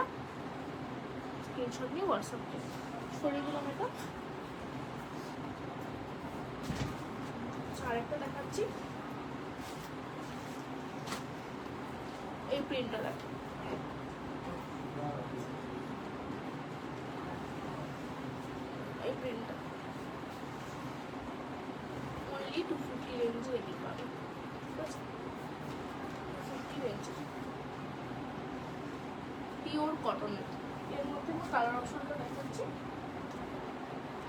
Speaker 1: স্ক্রিনশট নিয়ে হোয়াটসঅ্যাপ করো। সরিয়ে দিলাম এটা, আরেকটা দেখাচ্ছি। এই প্রিন্টটা দেখো, অনলি 250 রেঞ্জে এটি পাবে, ঠিক আছে? 250 রেঞ্জে পিওর কটনের। এর মধ্যে আমি কালার অপশনটা দেখাচ্ছি।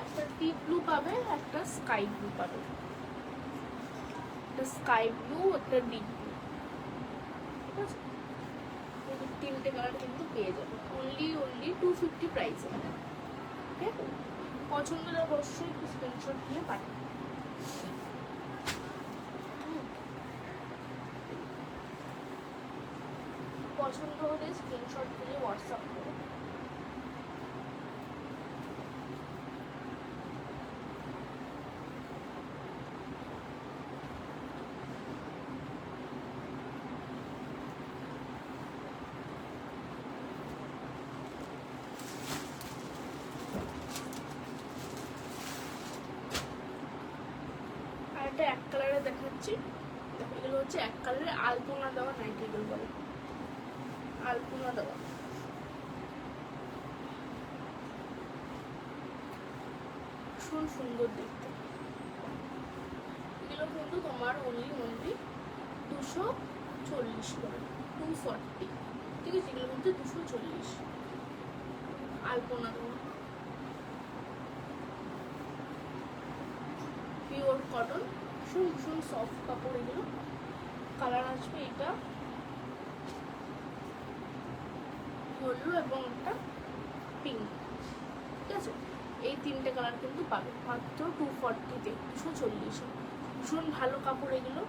Speaker 1: একটা ডিপ ব্লু পাবে, একটা স্কাই ব্লু পাবে, একটা স্কাই ব্লু, একটা ডিপ ব্লু, ঠিক আছে? তিনটে কালার কিন্তু পেয়ে যাবে অনলি 250 প্রাইসে। ওকে, পছন্দ হলে অবশ্যই একটু স্ক্রিনশট নিয়ে পাঠান। পছন্দ হলে স্ক্রিনশট দিয়ে হোয়াটসঅ্যাপ করো। আর একটা এক কালারে দেখাচ্ছি, এগুলো হচ্ছে এক কালারে আলপনা দেওয়া নাইটিগুলো বলে, আলপনা দেওয়া। ভীষণ সুন্দর দেখতে। এগুলো কিন্তু তোমার অনলি 240 করে, 240, ঠিক আছে? এগুলো কিন্তু 240 আলপনা দেওয়া, পিওর কটন, ভীষণ সফট কাপড়। এগুলো কালার আসবে এটা ইয়েলো এবং একটা পিঙ্ক, ঠিক আছে? এই তিনটে কালার কিন্তু পাবে মাত্র 240-তে, 240-এ। ভীষণ ভালো কাপড় এগুলো,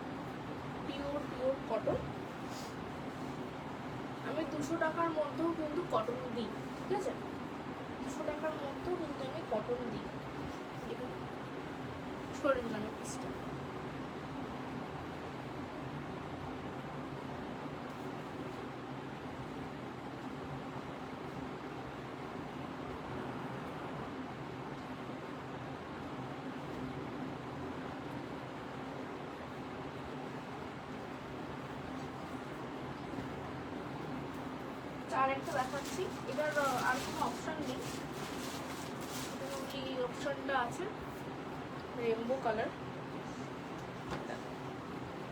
Speaker 1: পিওর কটন। আমি 200 টাকার মধ্যেও কিন্তু কটন দিই, ঠিক আছে? 200 টাকার মধ্যেও কিন্তু আমি কটন দিই। সরে দিলাম পিসটা। আর একটা দেখাচ্ছি, এটার আর কোনো অপশান নেই, এই অপশানটা আছে রেনবো কালার।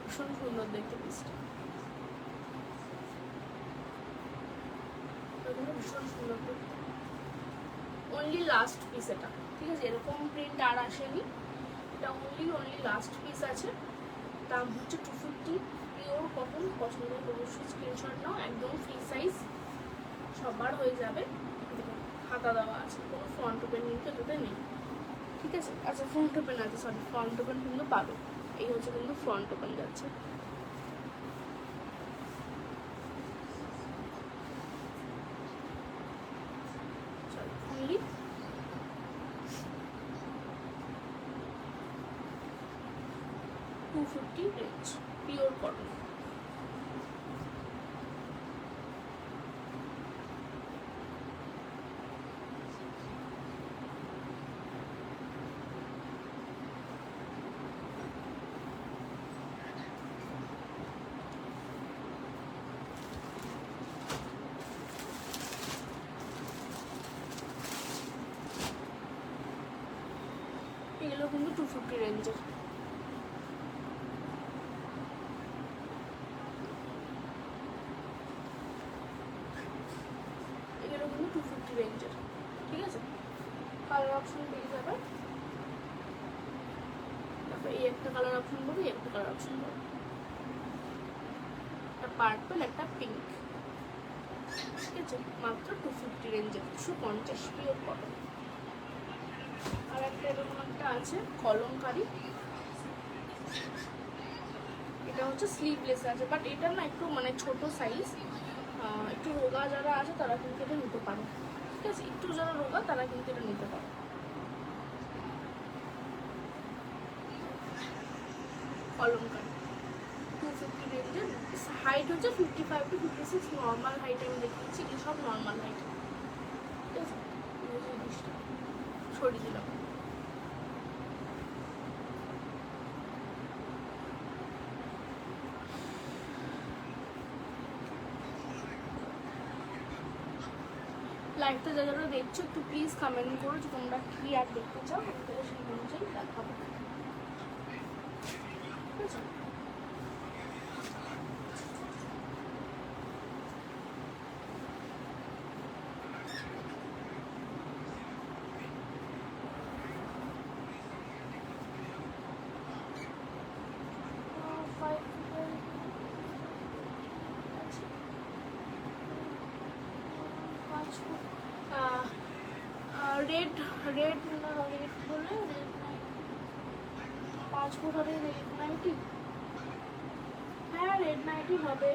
Speaker 1: ভীষণ সুন্দর দেখতে পিসটা, ভীষণ সুন্দর দেখতে। অনলি লাস্ট পিস এটা, ঠিক আছে? এরকম প্রিন্ট আর আসেনি, এটা অনলি লাস্ট পিস আছে। দাম হচ্ছে 250, পিওর কটন। পছন্দ হলে অবশ্যই স্ক্রিনশট নাও, একদম ফ্রি সাইজ, সবার হয়ে যাবে। হাতা দেওয়া আছে, কোনো ফ্রন্ট ওপেন কিন্তু এটাতে নেই, ঠিক আছে? আচ্ছা, ফ্রন্ট ওপেন আছে, সরি, ফ্রন্ট ওপেন কিন্তু পাবে। এই হচ্ছে কিন্তু ফ্রন্ট ওপেন যাচ্ছে। Only 250 range, pure cotton. এগুলো কিন্তু 250 রেঞ্জের। এগুলো কিন্তু 250 রেঞ্জের, ঠিক আছে? কালার অপশন পেয়ে যাবে। তারপর এই একটা কালার অপশন পাবে, এই একটা কালার অপশন পাবে, একটা পার্পল, একটা পিঙ্ক, ঠিক আছে? মাত্র 250 রেঞ্জের, 250 পিওর কটন। আর একটা এরকম একটা আছে কলমকারি, এটা হচ্ছে স্লিভলেস আছে, বাট এটা না একটু মানে ছোট সাইজ, একটু রোগা যারা আছে তারা কিন্তু এটা নিতে পারে, ঠিক আছে? একটু যারা রোগা তারা কিন্তু এটা নিতে পারে। কলমকারি 250 রেঞ্জের, হাইট হচ্ছে 55 to 56, নর্মাল হাইট আমি দেখিয়েছি, এই সব নর্মাল হাইট, ঠিক আছে? সরিয়ে দিলাম। লাইভটা যারা দেখছো একটু প্লিজ কমেন্ট করো যে তোমরা কি আর দেখতে চাও, আমি তাহলে সেই অনুযায়ী দেখাবো। আছে। রেড রেড রেড বললে রেড 5 ফুট হবে রেড নাইটি। হ্যাঁ রেড নাইটি হবে,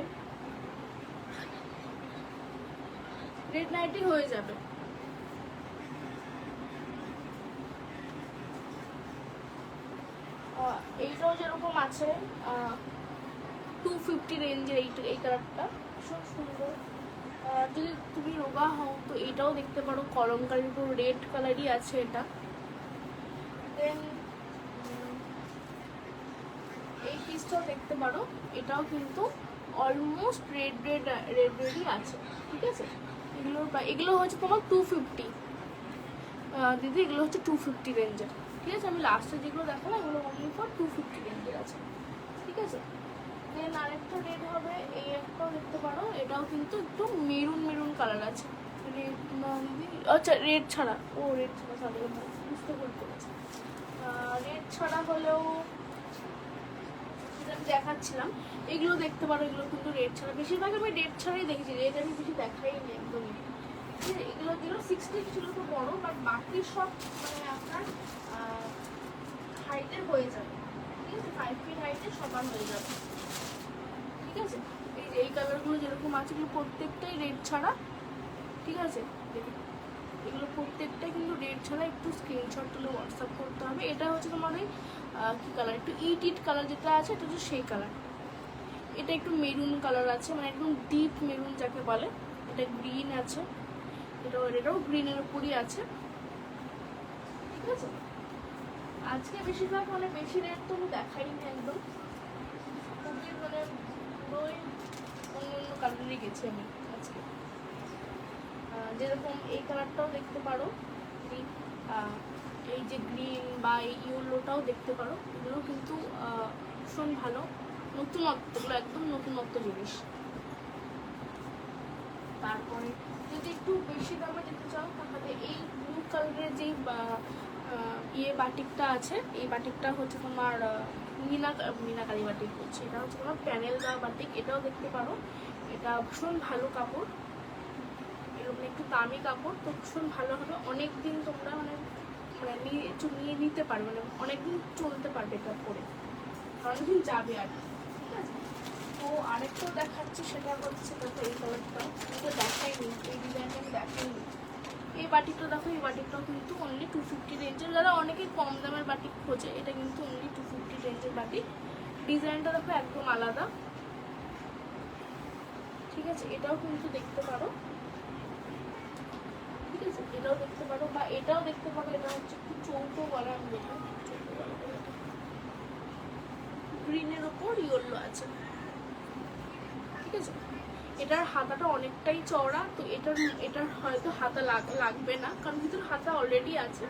Speaker 1: রেড নাইটি হয়ে যাবে। এইটাও যেরকম আছে 250 রেঞ্জের, এই কালারটা ভীষণ সুন্দর। যদি তুমি রোগা হও তো এটাও দেখতে পারো, কলমকারির উপর রেড কালারই আছে এটা। দেন এই পিসটাও দেখতে পারো, এটাও কিন্তু অলমোস্ট রেডই আছে, ঠিক আছে। এগুলো হচ্ছে তোমার 250 দিদি, এগুলো হচ্ছে 250 রেঞ্জের, ঠিক আছে। আমি লাস্টে যেগুলো দেখালাম এগুলো অনলি ফর 250 রেঞ্জের আছে, ঠিক আছে। দেন আরেকটা রেড হবে, এই একটাও দেখতে পারো, এটাও কিন্তু একটু মেরুন কালার আছে। রেড না দিদি, আচ্ছা রেড ছাড়া, ও রেড ছাড়া তাহলে বুঝতে ভুল করেছি। রেড ছাড়া হলেও আমি দেখাচ্ছিলাম, এগুলো দেখতে পারো, এগুলো কিন্তু রেড ছাড়া। বেশিরভাগ আমি রেড ছাড়াই দেখেছি, রেড আমি বেশি দেখাইনি একদমই। এগুলো 60 ছিল তো বড়, বাট বাকি সব মানে আপনার হাইটের হয়ে যাবে, ঠিক আছে। 5 ফিট হাইটের সবার হয়ে যাবে, ঠিক আছে। এই যে এই কালারগুলো যেরকম আছে এগুলো প্রত্যেকটাই রেড ছাড়া, ঠিক আছে। দেখুন এগুলো প্রত্যেকটাই কিন্তু রেড ছাড়া, একটু স্ক্রিনশট তুলে হোয়াটসঅ্যাপ করতে হবে। এটা হচ্ছে তোমার ওই কী কালার, একটু ইট কালার যেটা আছে, এটা হচ্ছে সেই কালার। এটা একটু মেরুন কালার আছে, মানে একদম ডিপ মেরুন যাকে বলে। এটা গ্রিন আছে, এটাও গ্রিনের উপরই আছে, ঠিক আছে। আজকে বেশিরভাগ মানে বেশি রেট তো আমি দেখাইনি একদম, খুবই মানে পুরোই অন্য কালারে গেছি আমি আজকে। যেরকম এই কালারটাও দেখতে পারো, এই যে গ্রিন বা এই ইয়েলোটাও দেখতে পারো, এগুলো কিন্তু ভীষণ ভালো, নতুনত্ব, এগুলো একদম নতুনত্ব জিনিস। তারপরে যদি একটু বেশি দামে যেতে চাও তাহলে এই ব্লু কালারের যে বাটিকটা আছে, এই বাটিকটা হচ্ছে তোমার মিনাকারি বাটিক হচ্ছে, এটা হচ্ছে তোমার প্যানেল দেওয়া বাটিক। এটাও দেখতে পারো, এটা ভীষণ ভালো কাপড়, এরকম একটু দামি কাপড়, তো ভীষণ ভালো হবে। অনেক দিন তোমরা মানে নিয়ে নিতে পারবে, মানে অনেকদিন চলতে পারবে এটা পরে, অনেকদিন যাবে আর কি, ঠিক আছে। তো আরেকটাও দেখাচ্ছি, সেটা হচ্ছে দেখো এই কালারটা, আমি তো দেখাইনি, এই ডিজাইনটা আমি দেখাইনি। এই বাটিকটা দেখো, এই বাটিকটাও কিন্তু অনলি 250 রেঞ্জের। যারা অনেকে কম দামের বাটিক খোঁজে, এটা কিন্তু অনলি 250 রেঞ্জের বাটিক। ডিজাইনটা দেখো একদম আলাদা, ঠিক আছে। এটাও কিন্তু দেখতে পারো, ঠিক আছে। এটাও দেখতে পারো বা এটাও দেখতে পারো, এটা হচ্ছে একটু চৌকো গলা, আমি দেখি চৌকো গলা, গ্রিনের ওপর ইয়েলো আছে, ঠিক আছে। এটার হাতাটা অনেকটাই চওড়া, তো এটার হয়তো হাতা লাগবে না, কারণ ভিতরে হাতা অলরেডি আছে।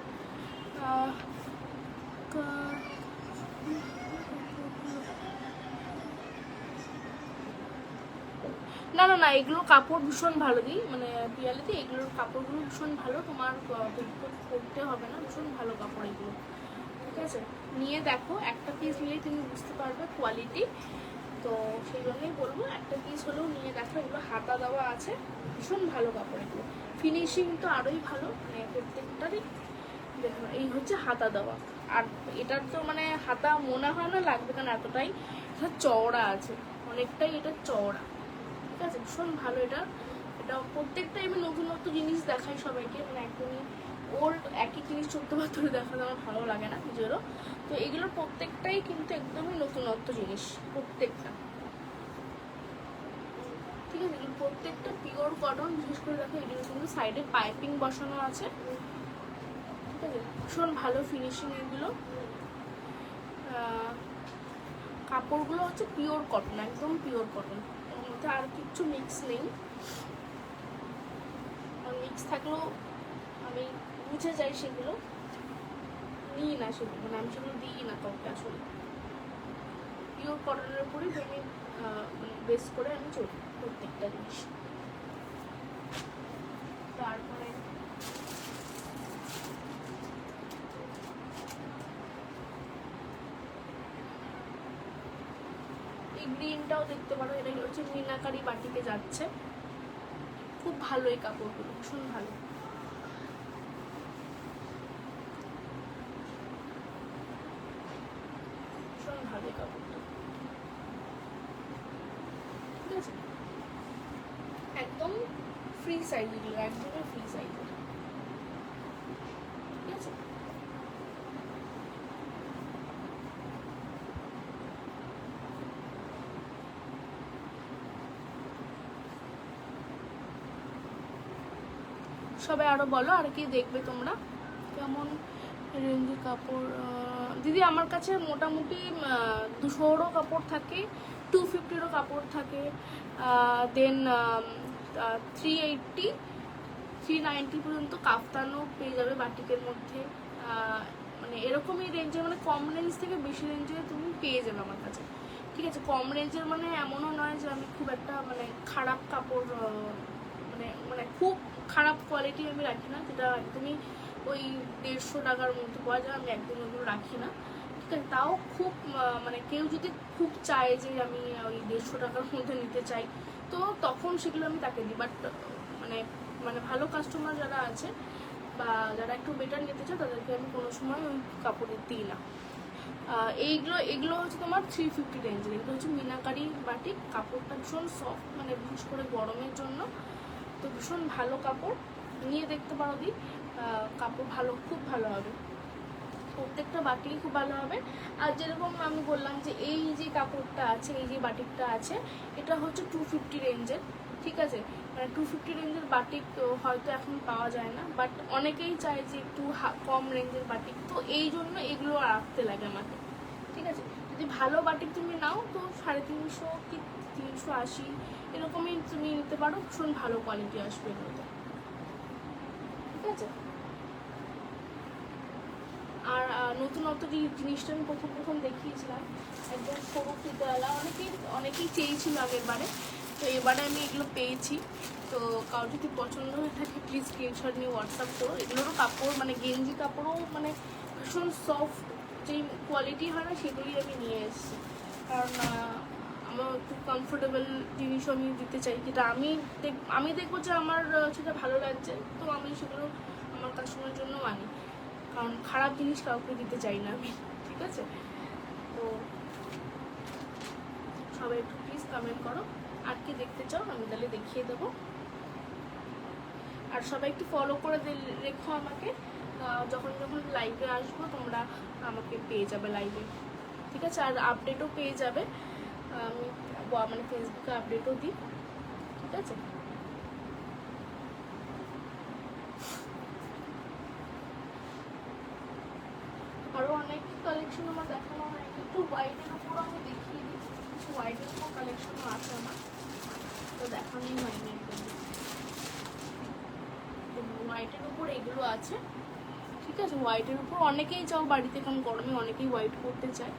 Speaker 1: না না না, এগুলোর কাপড় ভীষণ ভালো দিই, মানে পিয়ালিতে এগুলোর কাপড়গুলো ভীষণ ভালো, তোমার করতে হবে না, ভীষণ ভালো কাপড় এগুলো, ঠিক আছে। নিয়ে দেখো, একটা পিস নিলেই তুমি বুঝতে পারবে কোয়ালিটি, তো সেই জন্যই বলবো একটা পিস হলেও নিয়ে দেখো। এগুলো হাতা দেওয়া আছে, ভীষণ ভালো কাপড় এগুলো, ফিনিশিং তো আরোই ভালো, মানে প্রত্যেকটারই। দেখো এই হচ্ছে হাতা দেওয়া, আর এটার তো মানে হাতা মনে হয় না লাগবে, কারণ এতটাই এটা চওড়া আছে, অনেকটাই এটা চওড়া, ঠিক আছে। ভীষণ ভালো এটা প্রত্যেকটাই আমি নতুনত্ব জিনিস দেখাই সবাইকে, মানে একদমই ওল্ড একই জিনিস 14বার ধরে দেখাতে আমার ভালো লাগে না নিজেরও। তো এগুলোর প্রত্যেকটাই কিন্তু একদমই নতুনত্ব জিনিস, প্রত্যেকটা, ঠিক আছে। এগুলো প্রত্যেকটা পিওর কটন, বিশেষ করে দেখো এগুলো কিন্তু সাইডে পাইপিং বসানো আছে, ঠিক আছে। ভীষণ ভালো ফিনিশিং এগুলো, কাপড়গুলো হচ্ছে পিওর কটন, একদম পিওর কটন, এর মধ্যে আর কিচ্ছু মিক্স নেই। আর মিক্স থাকলেও আমি বুঝে যাই, সেগুলো নিই না, সেগুলো মানে আমি সেগুলো দিই না কাউকে আসলে, পিওর কটনের উপরই আমি মানে বেস করে আমি চলি প্রত্যেকটা জিনিস। তারপরে এই গ্রিনটাও দেখতে পারো, এটা হচ্ছে মিনাকারি বাটিকে যাচ্ছে, খুব ভালো এই কাপড়গুলো, ভীষণ ভালো। ভীষণ ভালো এই কাপড়টা, ঠিক আছে। একদম ফ্রি সাইজ, এগুলো একদমই ফ্রি সাইজ, ঠিক আছে। সবাই আরো বলো আর কি দেখবে তোমরা, কেমন রেঞ্জের কাপড়। দিদি আমার কাছে মোটামুটি 200রও কাপড় থাকে, 250রও কাপড় থাকে, দেন 380 390 পর্যন্ত কাফতানও পেয়ে যাবে বাটিকের মধ্যে। মানে এরকমই রেঞ্জে, মানে কম রেঞ্জ থেকে বেশি রেঞ্জে তুমি পেয়ে যাবে আমার কাছে, ঠিক আছে। কম রেঞ্জের মানে এমনও নয় যে আমি খুব একটা মানে খারাপ কাপড়, মানে মানে খুব খারাপ কোয়ালিটি আমি রাখি না, যেটা একদমই ওই 150 টাকার মধ্যে পাওয়া যায়, আমি একদম ওগুলো রাখি না, ঠিক আছে। তাও খুব মানে কেউ যদি খুব চায় যে আমি ওই 150 টাকার মধ্যে নিতে চাই, তো তখন সেগুলো আমি তাকে দিই। বাট মানে মানে ভালো কাস্টমার যারা আছে বা যারা একটু বেটার নিতে চায় তাদেরকে আমি কোনো সময় ওই কাপড় দিই না। এগুলো হচ্ছে তোমার 350 রেঞ্জের, এগুলো হচ্ছে মিনাকারি বাটিক, কাপড়টা ভীষণ সফট, মানে বিশেষ করে গরমের জন্য তো ভীষণ ভালো কাপড়, নিয়ে দেখতে পারো দি, কাপড় ভালো, খুব ভালো হবে, প্রত্যেকটা বাটিক খুব ভালো হবে। আর যেরকম আমি বললাম যে এই যে কাপড়টা আছে, এই যে বাটিকটা আছে, এটা হচ্ছে 250 রেঞ্জের, ঠিক আছে। মানে 250 রেঞ্জের বাটিক হয়তো এখন পাওয়া যায় না, বাট অনেকেই চায় যে একটু কম রেঞ্জের বাটিক, তো এই জন্য এগুলো রাখতে লাগে আমাকে, ঠিক আছে। যদি ভালো বাটিক তুমি নাও তো 350 কি 380 এরকমই তুমি নিতে পারো, ভীষণ ভালো কোয়ালিটি আসবে এগুলোতে, ঠিক আছে। আর নতুনত্ব জিনিসটা আমি প্রথম দেখিয়েছিলাম, একদম সরু ফিতাওয়ালা, অনেকেই চেয়েছিল আগের বারে, তো এবারে আমি এগুলো পেয়েছি। তো কারোর যদি পছন্দ হয়ে থাকে প্লিজ স্ক্রিনশট নিয়ে হোয়াটসঅ্যাপ করো। এগুলোরও কাপড় মানে গেঞ্জি কাপড়ও মানে ভীষণ সফট, যেই কোয়ালিটি হয় না সেগুলোই আমি নিয়ে এসেছি, কারণ আমার খুব কমফোর্টেবল জিনিসও আমি দিতে চাই, যেটা আমি দেখবো যে আমার সেটা ভালো লাগছে, তো আমি সেগুলো আমার কাস্টমারের জন্য আনি, কারণ খারাপ জিনিস কাউকে দিতে চাই না আমি, ঠিক আছে। তো সবাই একটু প্লিজ কমেন্ট করো আর কি দেখতে চাও, আমি তাহলে দেখিয়ে দেবো। আর সবাই একটু ফলো করে রেখো আমাকে, যখন যখন লাইভে আসবো তোমরা আমাকে পেয়ে যাবে লাইভে, ঠিক আছে। আর আপডেটও পেয়ে যাবে, আমি মানে ফেসবুকে আপডেটও দিই, ঠিক আছে। আরও অনেক কালেকশন আমার দেখানো হয়, একটু হোয়াইটের উপর আমি দেখিয়ে দিই, কিছু হোয়াইটের উপর কালেকশনও আছে আমার, তো দেখানোই হয়নি একদম। হোয়াইটের উপর এগুলো আছে, ঠিক আছে। হোয়াইটের উপর অনেকেই চাও বাড়িতে, কারণ গরমে অনেকেই হোয়াইট করতে চায়।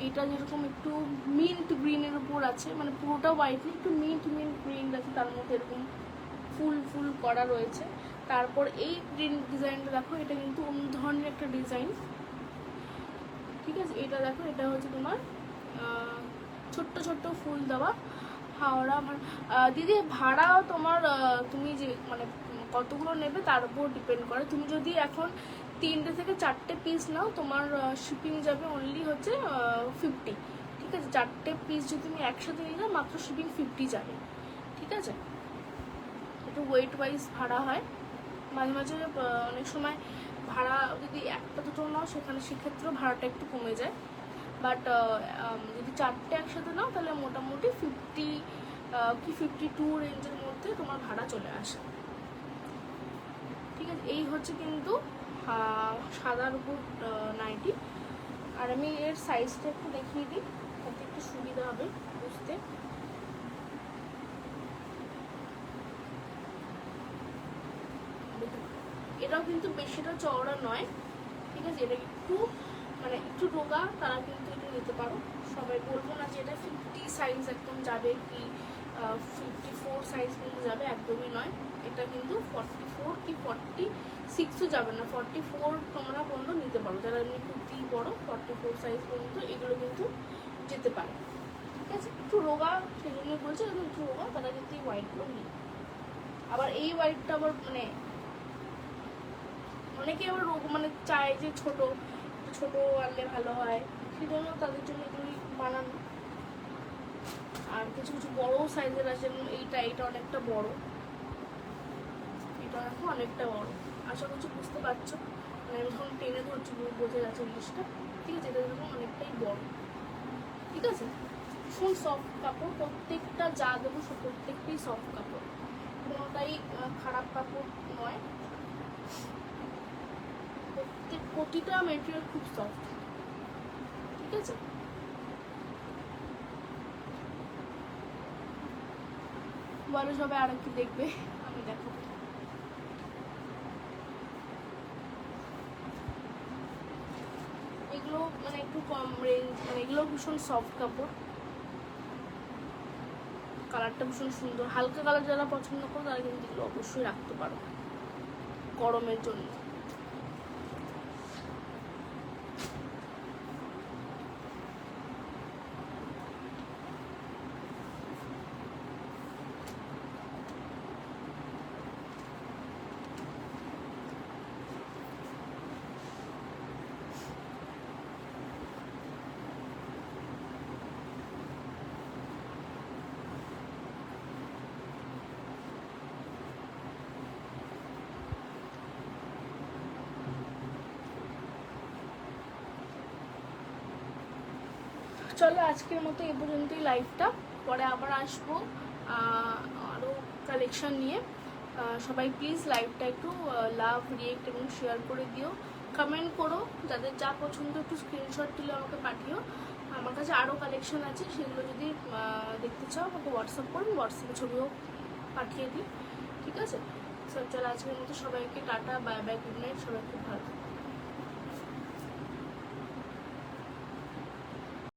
Speaker 1: এইটা যেরকম একটু মিন্ট গ্রিনের উপর আছে, মানে পুরোটা হোয়াইট নেই, একটু মিন্ট গ্রিন আছে, তার মধ্যে এরকম ফুল করা রয়েছে। তারপর এই গ্রিন ডিজাইনটা দেখো, এটা কিন্তু অন্য ধরনের একটা ডিজাইন, ঠিক আছে। এটা দেখো, এটা হচ্ছে তোমার ছোট্ট ফুল দেওয়া হাওড়া। দিদি ভাড়াও তোমার তুমি যে মানে কতগুলো নেবে তার উপর ডিপেন্ড করে। তুমি যদি এখন 3টে থেকে 4টে পিস নাও, তোমার শিপিং যাবে অনলি হচ্ছে 50, ঠিক আছে। 4টে পিস যদি তুমি একসাথে নিয়ে যাও মাত্র শিপিং 50 যাবে, ঠিক আছে। একটু ওয়েট ওয়াইজ ভাড়া হয়, মাঝে মাঝে অনেক সময় ভাড়া যদি একটা দুটো নাও সেক্ষেত্রেও ভাড়াটা একটু কমে যায়, বাট যদি 4টে একসাথে নাও তাহলে মোটামুটি 50 কি 52 রেঞ্জের মধ্যে তোমার ভাড়া চলে আসে, ঠিক আছে। এই হচ্ছে কিন্তু সাদার উপর নাইটি। আর আমি এর সাইজটা একটু দেখিয়ে দিই, তাতে একটু সুবিধা হবে বুঝতে। এটাও কিন্তু বেশিটা চওড়া নয়, ঠিক আছে। এটা একটু মানে একটু রোগা তারা কিন্তু এটা নিতে পারো। সবাই বলবো না যে এটা 50 সাইজ একদম যাবে কি 54 সাইজ কিন্তু যাবে, একদমই নয়। এটা কিন্তু 44 কি 46ও যাবে না, 44 তোমরা পর্যন্ত নিতে পারো যারা এমনি কুর্তি বড়। 44 সাইজ পর্যন্ত এগুলো কিন্তু যেতে পারে, ঠিক আছে। একটু রোগা সেই জন্য বলছি, একটু রোগা তারা কিন্তু এই হোয়াইটগুলো নিই। আবার এই হোয়াইটটা আবার মানে অনেকে আবার রোগ মানে চায় যে ছোট ছোট আনলে ভালো হয়, সেই জন্য তাদের জন্য এগুলি বানানো। আর কিছু কিছু বড় সাইজের আছে, যেমন এইটা অনেকটা বড়, এটা দেখো অনেকটা বড়। আশা করছি বুঝতে পারছো, মানে আমি যখন টেনে ধরছি বোঝা যাচ্ছে জিনিসটা, ঠিক আছে। এটা দেখুন অনেকটাই বড়, ঠিক আছে। ভীষণ সফট কাপড়, প্রত্যেকটা যা দেবো প্রত্যেকটাই সফট কাপড়, কোনোটাই খারাপ কাপড় নয়। প্রতিটা মেটেরিয়াল খুব সফট, ঠিক আছে। বলো সবাই আর কি দেখবে, আমি দেখো। এগুলো মানে একটু কম রেঞ্জ, মানে এগুলো ভীষণ সফট কাপড়, কালারটা ভীষণ সুন্দর। হালকা কালার যারা পছন্দ করো তারা কিন্তু এগুলো অবশ্যই রাখতে পারো গরমের জন্য। চলো আজকের মতো এ পর্যন্তই লাইভটা, পরে আবার আসবো আরও কালেকশন নিয়ে। সবাই প্লিজ লাইভটা একটু লাভ, রিয়েক্ট এবং শেয়ার করে দিও, কমেন্ট করো, যাদের যা পছন্দ একটু স্ক্রিনশট তুলে আমাকে পাঠিও। আমার কাছে আরও কালেকশন আছে, সেগুলো যদি দেখতে চাও আমাকে হোয়াটসঅ্যাপ করুন, হোয়াটসঅ্যাপে ছবিও পাঠিয়ে দিই, ঠিক আছে। চলো আজকের মতো সবাইকে tata, bye bye, good night, সবাই খুব ভালো থাকো।